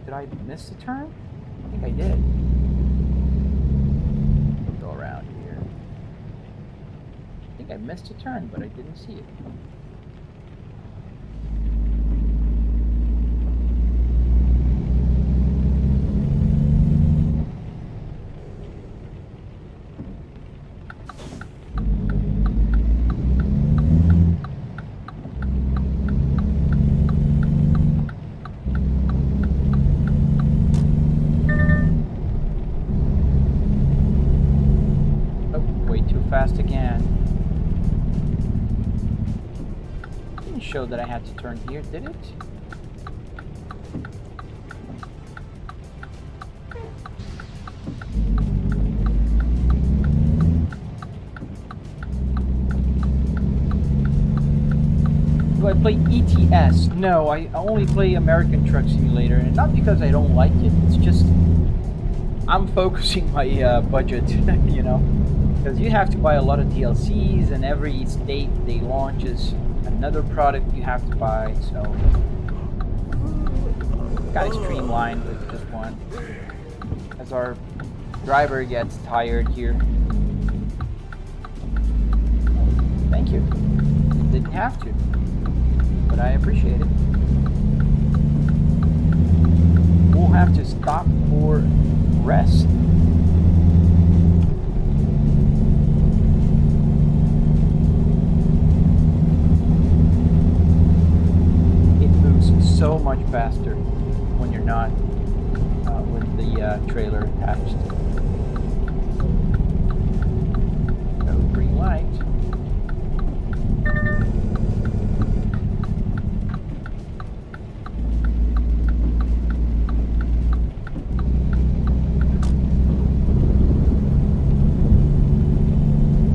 Did I miss the turn? I think I did. Go around here. I think I missed a turn, but I didn't see it. Fast again. Didn't show that I had to turn here, did it? Do I play ETS? No, I only play American Truck Simulator, and not because I don't like it. It's just I'm focusing my budget, you know. Because you have to buy a lot of DLCs, and every state they launches another product you have to buy, so gotta streamline with this one as our driver gets tired here. Thank you. You didn't have to, but I appreciate it. We'll have to stop for rest. So much faster when you're not with the trailer attached. So green light.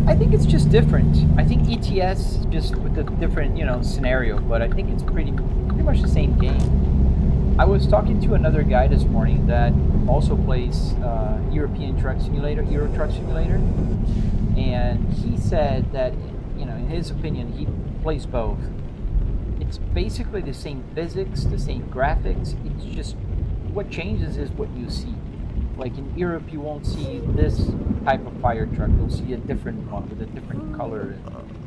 I think it's just different. I think ETS just with a different, you know, scenario, but I think it's pretty much the same game. I was talking to another guy this morning that also plays European Truck Simulator, Euro Truck Simulator, and he said that, you know, in his opinion, he plays both. It's basically the same physics, the same graphics. It's just what changes is what you see. Like in Europe, you won't see this type of fire truck. You'll see a different one with a different color.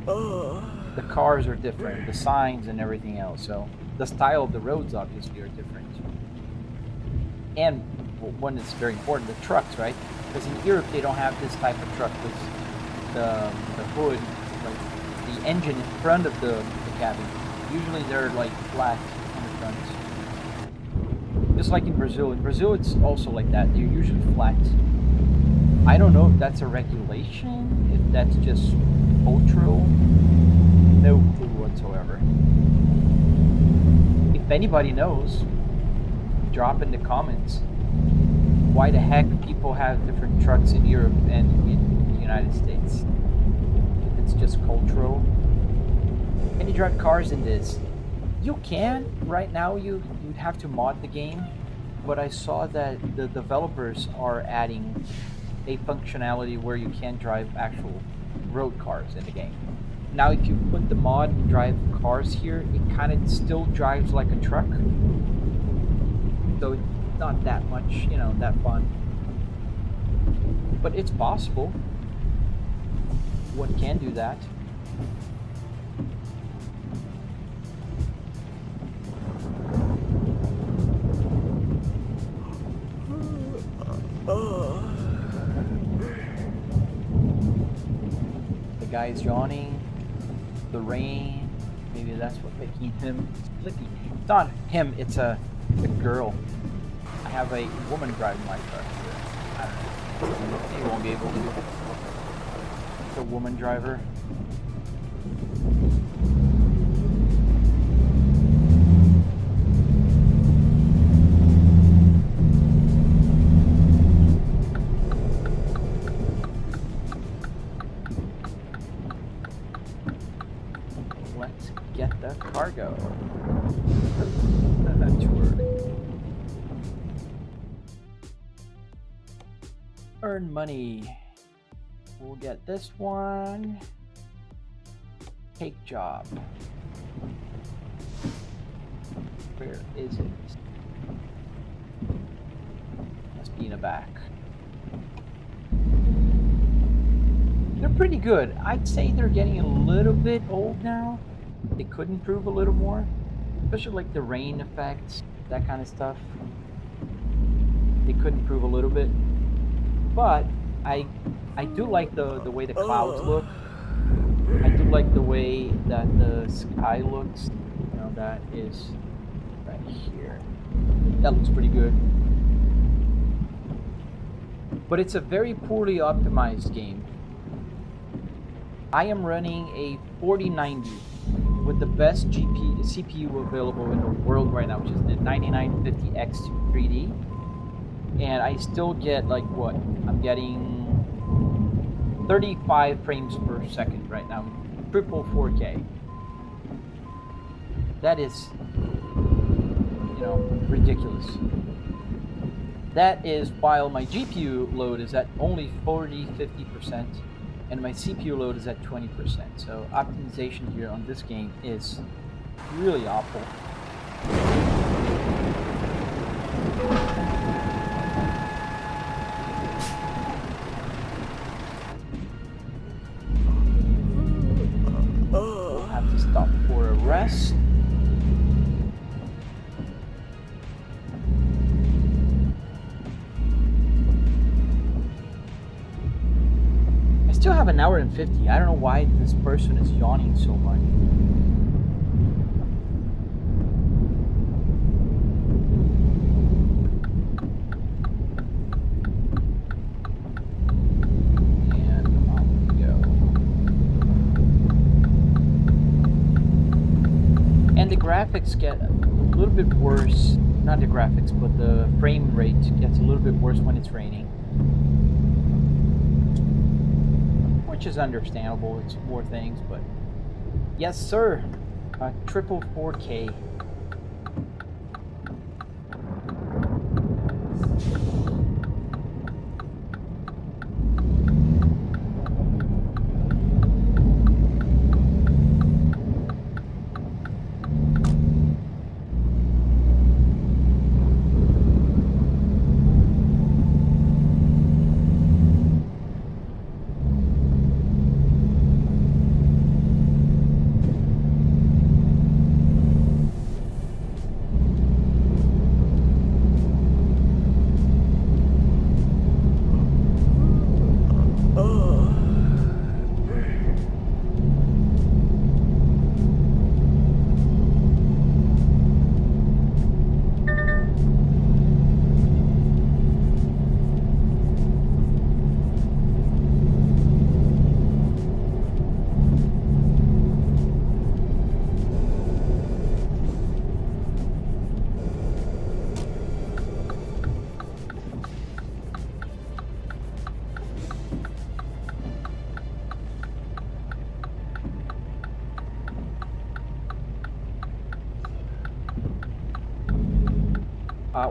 The cars are different, the signs and everything else. So the style of the roads obviously are different. And one that's very important, the trucks, right? Because in Europe they don't have this type of truck with the hood, like the engine in front of the cabin. Usually they're like flat on the front. Just like in Brazil. In Brazil it's also like that. They're usually flat. I don't know if that's a regulation, if that's just cultural. No clue whatsoever. If anybody knows, drop in the comments why the heck people have different trucks in Europe and in the United States. If it's just cultural. Can you drive cars in this? You can. Right now you'd have to mod the game, but I saw that the developers are adding a functionality where you can drive actual road cars in the game. Now if you put the mod and drive cars here, it kind of still drives like a truck. So it's not that much, you know, that fun. But it's possible. One can do that. guy's yawning. The rain. Maybe that's what making him sleepy. It's not him, it's a girl. I have a woman driving my car here. I don't know. He won't be able to. It's a woman driver. Let's get the cargo. Too early. Earn money. We'll get this one. Take job. Where is it? Must be in the back. They're pretty good. I'd say they're getting a little bit old now. They could improve a little more, especially like the rain effects, that kind of stuff. They could improve a little bit, but I do like the way the clouds look. I do like the way that the sky looks. You know, that is right here. That looks pretty good. But it's a very poorly optimized game. I am running a 4090 with the best CPU available in the world right now, which is the 9950X2 3D. And I still get like what? I'm getting 35 frames per second right now, triple 4K. That is, you know, ridiculous. That is while my GPU load is at only 40-50%, and my CPU load is at 20%. So optimization here on this game is really awful. We'll have to stop for a rest. I still have an hour and 50. I don't know why this person is yawning so much. And off we go. And the graphics get a little bit worse. Not the graphics, but the frame rate gets a little bit worse when it's raining. Which is understandable, it's more things, but yes sir, triple 4K.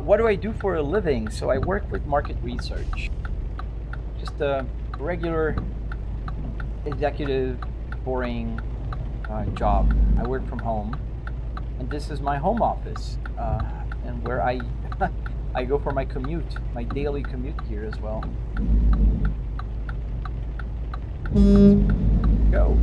What do I do for a living? So I work with market research. Just a regular executive, boring job. I work from home, and this is my home office, and where I I go for my commute, my daily commute here as well. Go.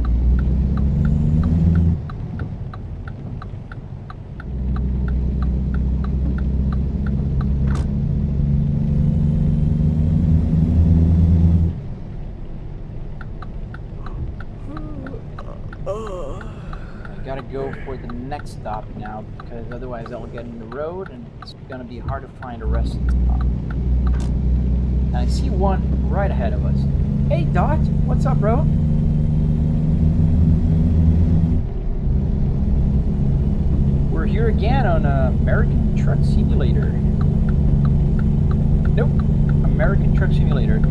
go for the next stop now, because otherwise I'll get in the road and it's gonna be hard to find a rest stop. And I see one right ahead of us. Hey Dot, what's up, bro? We're here again on American Truck Simulator. Nope, American Truck Simulator.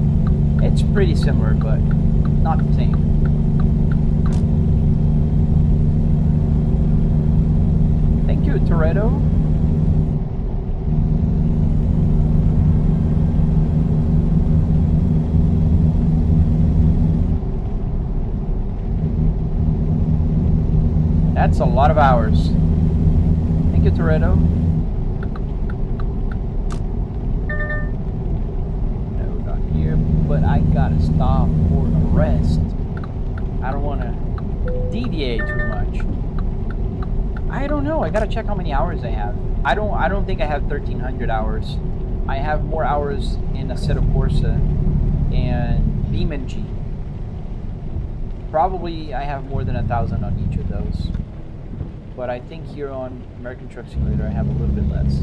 It's pretty similar, but not the same. Thank you, Toretto. That's a lot of hours. Thank you, Toretto. No, not here, but I gotta stop for a rest. I don't want to deviate too much. I don't know. I gotta check how many hours I have. I don't think I have 1,300 hours. I have more hours in Assetto Corsa and BeamNG. Probably I have more than 1,000 on each of those. But I think here on American Truck Simulator I have a little bit less.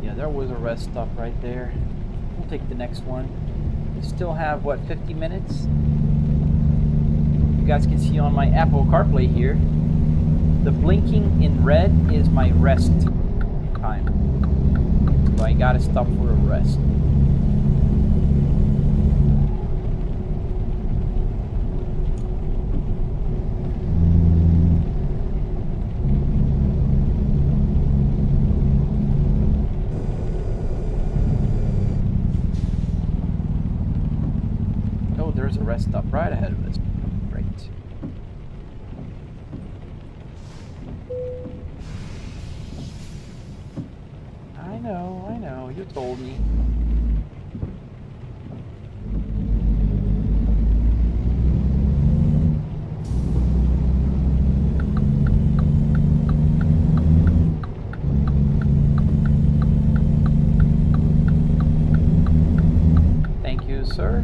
Yeah, there was a rest stop right there. We'll take the next one. We still have, what, 50 minutes? You guys can see on my Apple CarPlay here, the blinking in red is my rest time. So I gotta stop for a rest. There's a rest stop right ahead of us. Great. I know, you told me. Thank you, sir.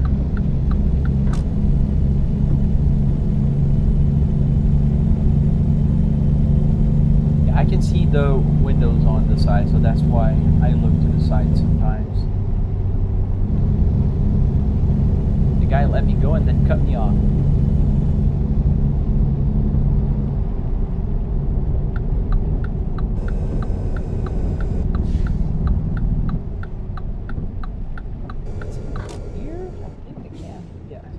I can see the windows on the side, so that's why I look to the side sometimes. The guy let me go and then cut me off. Here? I think I can. Yeah, I can.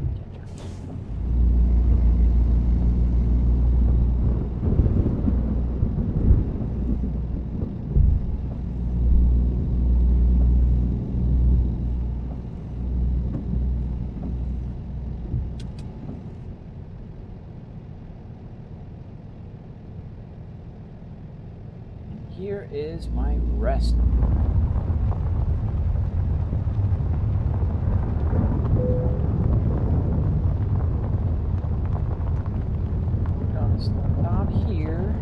Here is my rest. We're gonna stop here.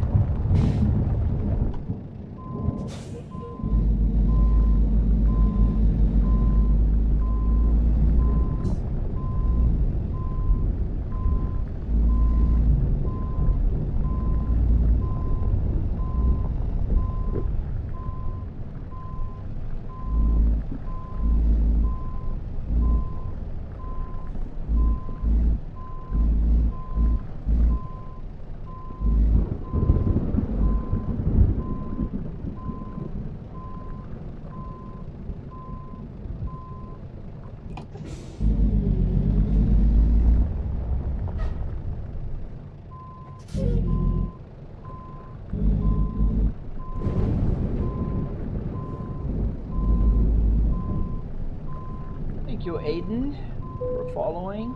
Thank you, Aiden, for following.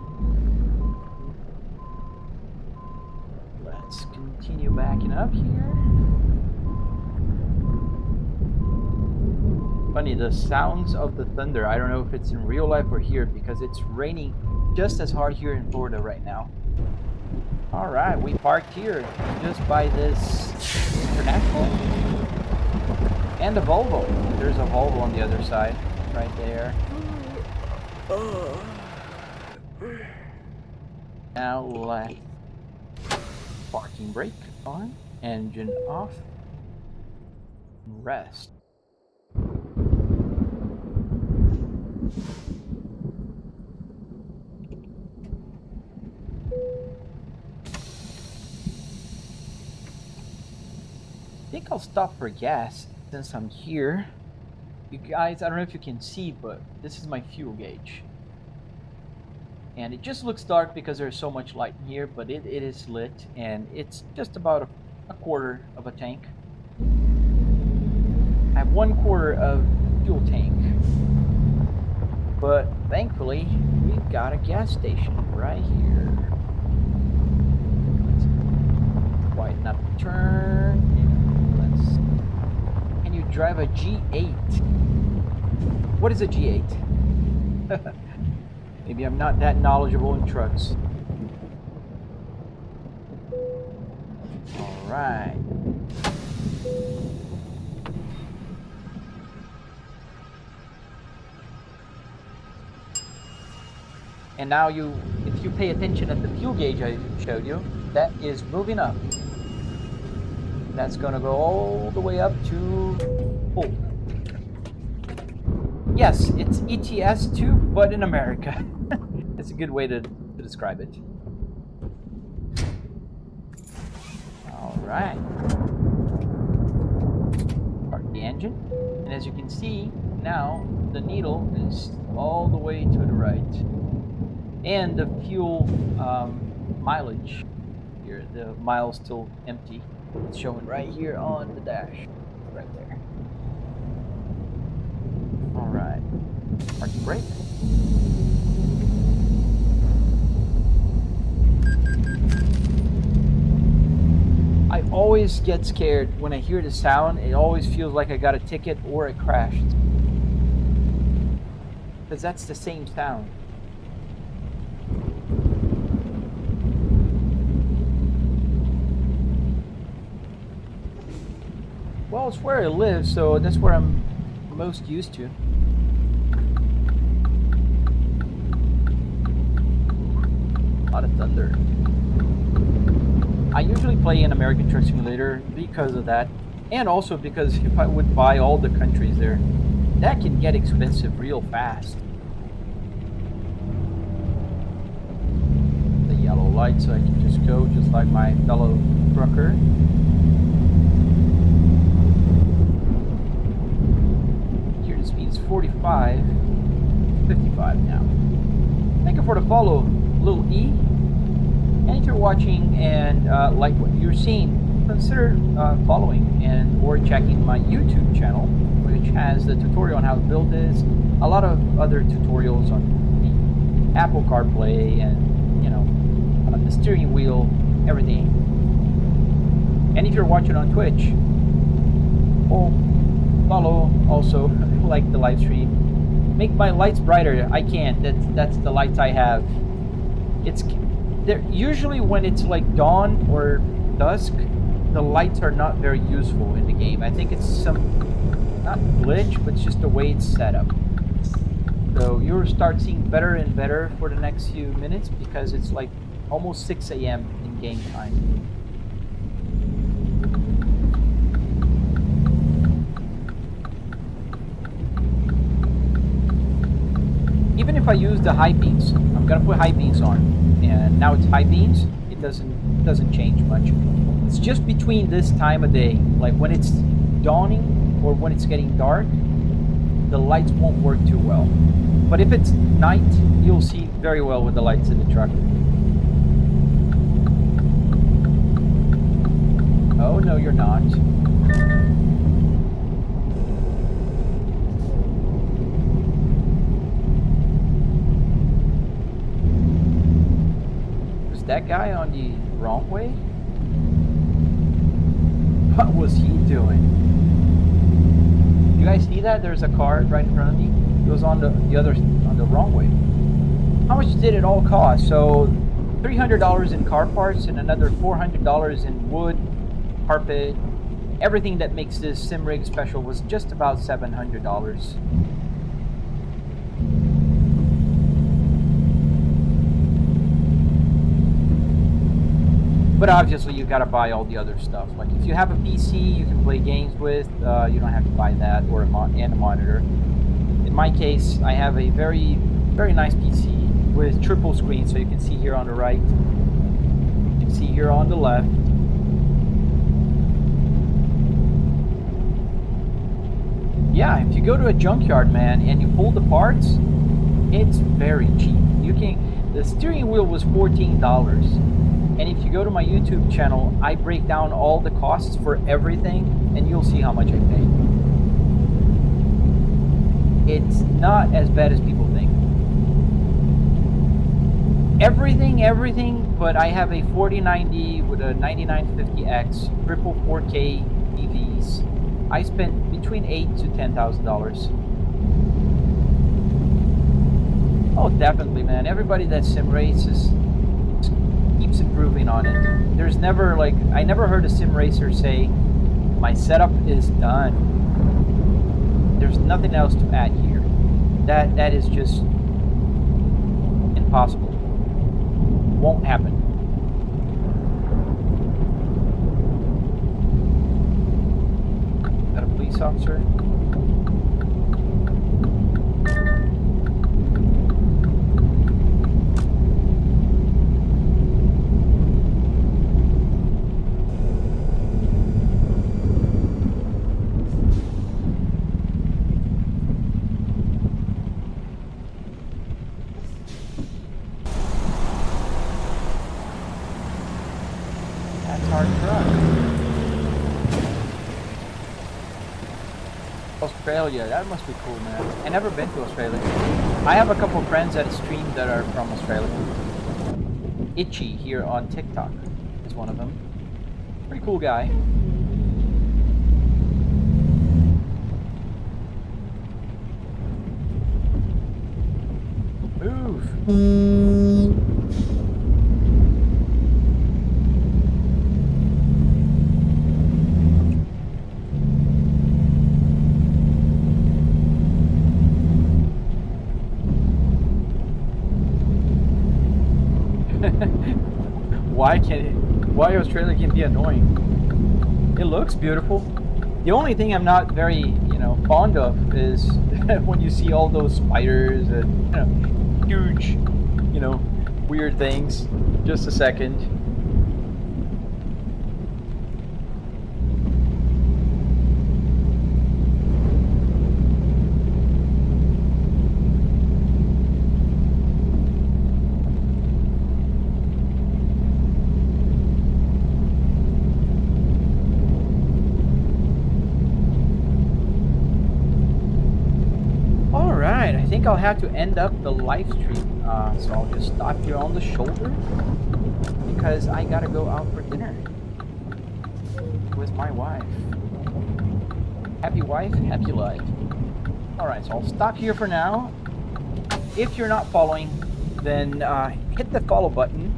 Let's continue backing up here. Funny, the sounds of the thunder. I don't know if it's in real life or here because it's raining just as hard here in Florida right now. All right, we parked here just by this International and a Volvo. There's a Volvo on the other side right there. Now let's parking brake on, engine off, rest. I think I'll stop for gas since I'm here. You guys, I don't know if you can see, but this is my fuel gauge. And it just looks dark because there's so much light in here, but it is lit, and it's just about a quarter of a tank. I have 1/4 of fuel tank. But thankfully, we've got a gas station right here. Let's widen up the turn. Can you drive a G8? What is a G8? Maybe I'm not that knowledgeable in trucks. All right. And now if you pay attention at the fuel gauge I showed you, that is moving up. That's gonna go all the way up to full. Yes, it's ETS2, but in America. That's a good way to describe it. All right. Start the engine. And as you can see, now the needle is all the way to the right. And the fuel mileage here, the mile's still empty. It's showing right here on the dash, right there. All right, parking brake. I always get scared when I hear the sound. It always feels like I got a ticket or it crashed. Because that's the same sound. Well, it's where I live, so that's where I'm most used to. A lot of thunder. I usually play in American Truck Simulator because of that, and also because if I would buy all the countries there, that can get expensive real fast. The yellow light, so I can just go just like my fellow trucker. Speed's 45, 55 now. Thank you for the follow, little E. And if you're watching and like what you're seeing, consider following and or checking my YouTube channel, which has the tutorial on how to build this, a lot of other tutorials on the Apple CarPlay and, you know, the steering wheel, everything. And if you're watching on Twitch, well, follow also, like the live stream. Make my lights brighter. I can't. That's the lights I have. It's there usually when it's like dawn or dusk, the lights are not very useful in the game. I think it's some not glitch, but it's just the way it's set up. So you'll start seeing better and better for the next few minutes because it's like almost 6 a.m. in game time. Even if I use the high beams, I'm gonna put high beams on, and now it's high beams. It doesn't change much. It's just between this time of day, like when it's dawning or when it's getting dark, the lights won't work too well. But if it's night, you'll see very well with the lights in the truck. Oh no, you're not. That guy on the wrong way? What was he doing? You guys see that? There's a car right in front of me. It was on the wrong way. How much did it all cost? So $300 in car parts and another $400 in wood, carpet, everything that makes this sim rig special was just about $700. But obviously, you gotta buy all the other stuff. Like if you have a PC you can play games with, you don't have to buy that or and a monitor. In my case, I have a very, very nice PC with triple screen, so you can see here on the right, you can see here on the left. Yeah, if you go to a junkyard, man, and you pull the parts, it's very cheap. The steering wheel was $14. And if you go to my YouTube channel, I break down all the costs for everything, and you'll see how much I pay. It's not as bad as people think. Everything, but I have a 4090 with a 9950X, triple 4K TVs. I spent between $8,000 to $10,000. Oh, definitely, man. Everybody that sim races keeps improving on it. There's never I never heard a sim racer say, my setup is done. There's nothing else to add here. That is just impossible. Won't happen. Is that a police officer? Australia, that must be cool, man. I've never been to Australia. I have a couple friends that stream that are from Australia. Itchy here on TikTok is one of them. Pretty cool guy. Move. Why Australia can be annoying? It looks beautiful. The only thing I'm not very, fond of is when you see all those spiders and huge, weird things. Just a second. I think I'll have to end up the live stream, so I'll just stop here on the shoulder because I gotta go out for dinner with my wife. Happy wife, happy life. Alright, so I'll stop here for now. If you're not following, then hit the follow button.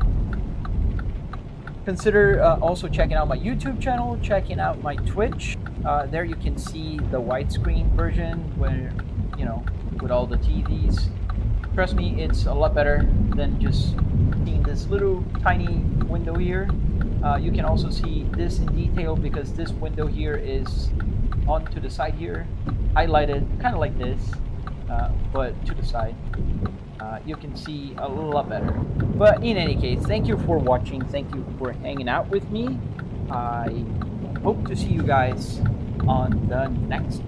Consider also checking out my YouTube channel, checking out my Twitch. There you can see the widescreen version where, with all the TVs. Trust me, it's a lot better than just seeing this little tiny window here. You can also see this in detail because this window here is onto the side here, highlighted, kind of like this, but to the side. You can see a lot better. But in any case, thank you for watching. Thank you for hanging out with me. I hope to see you guys on the next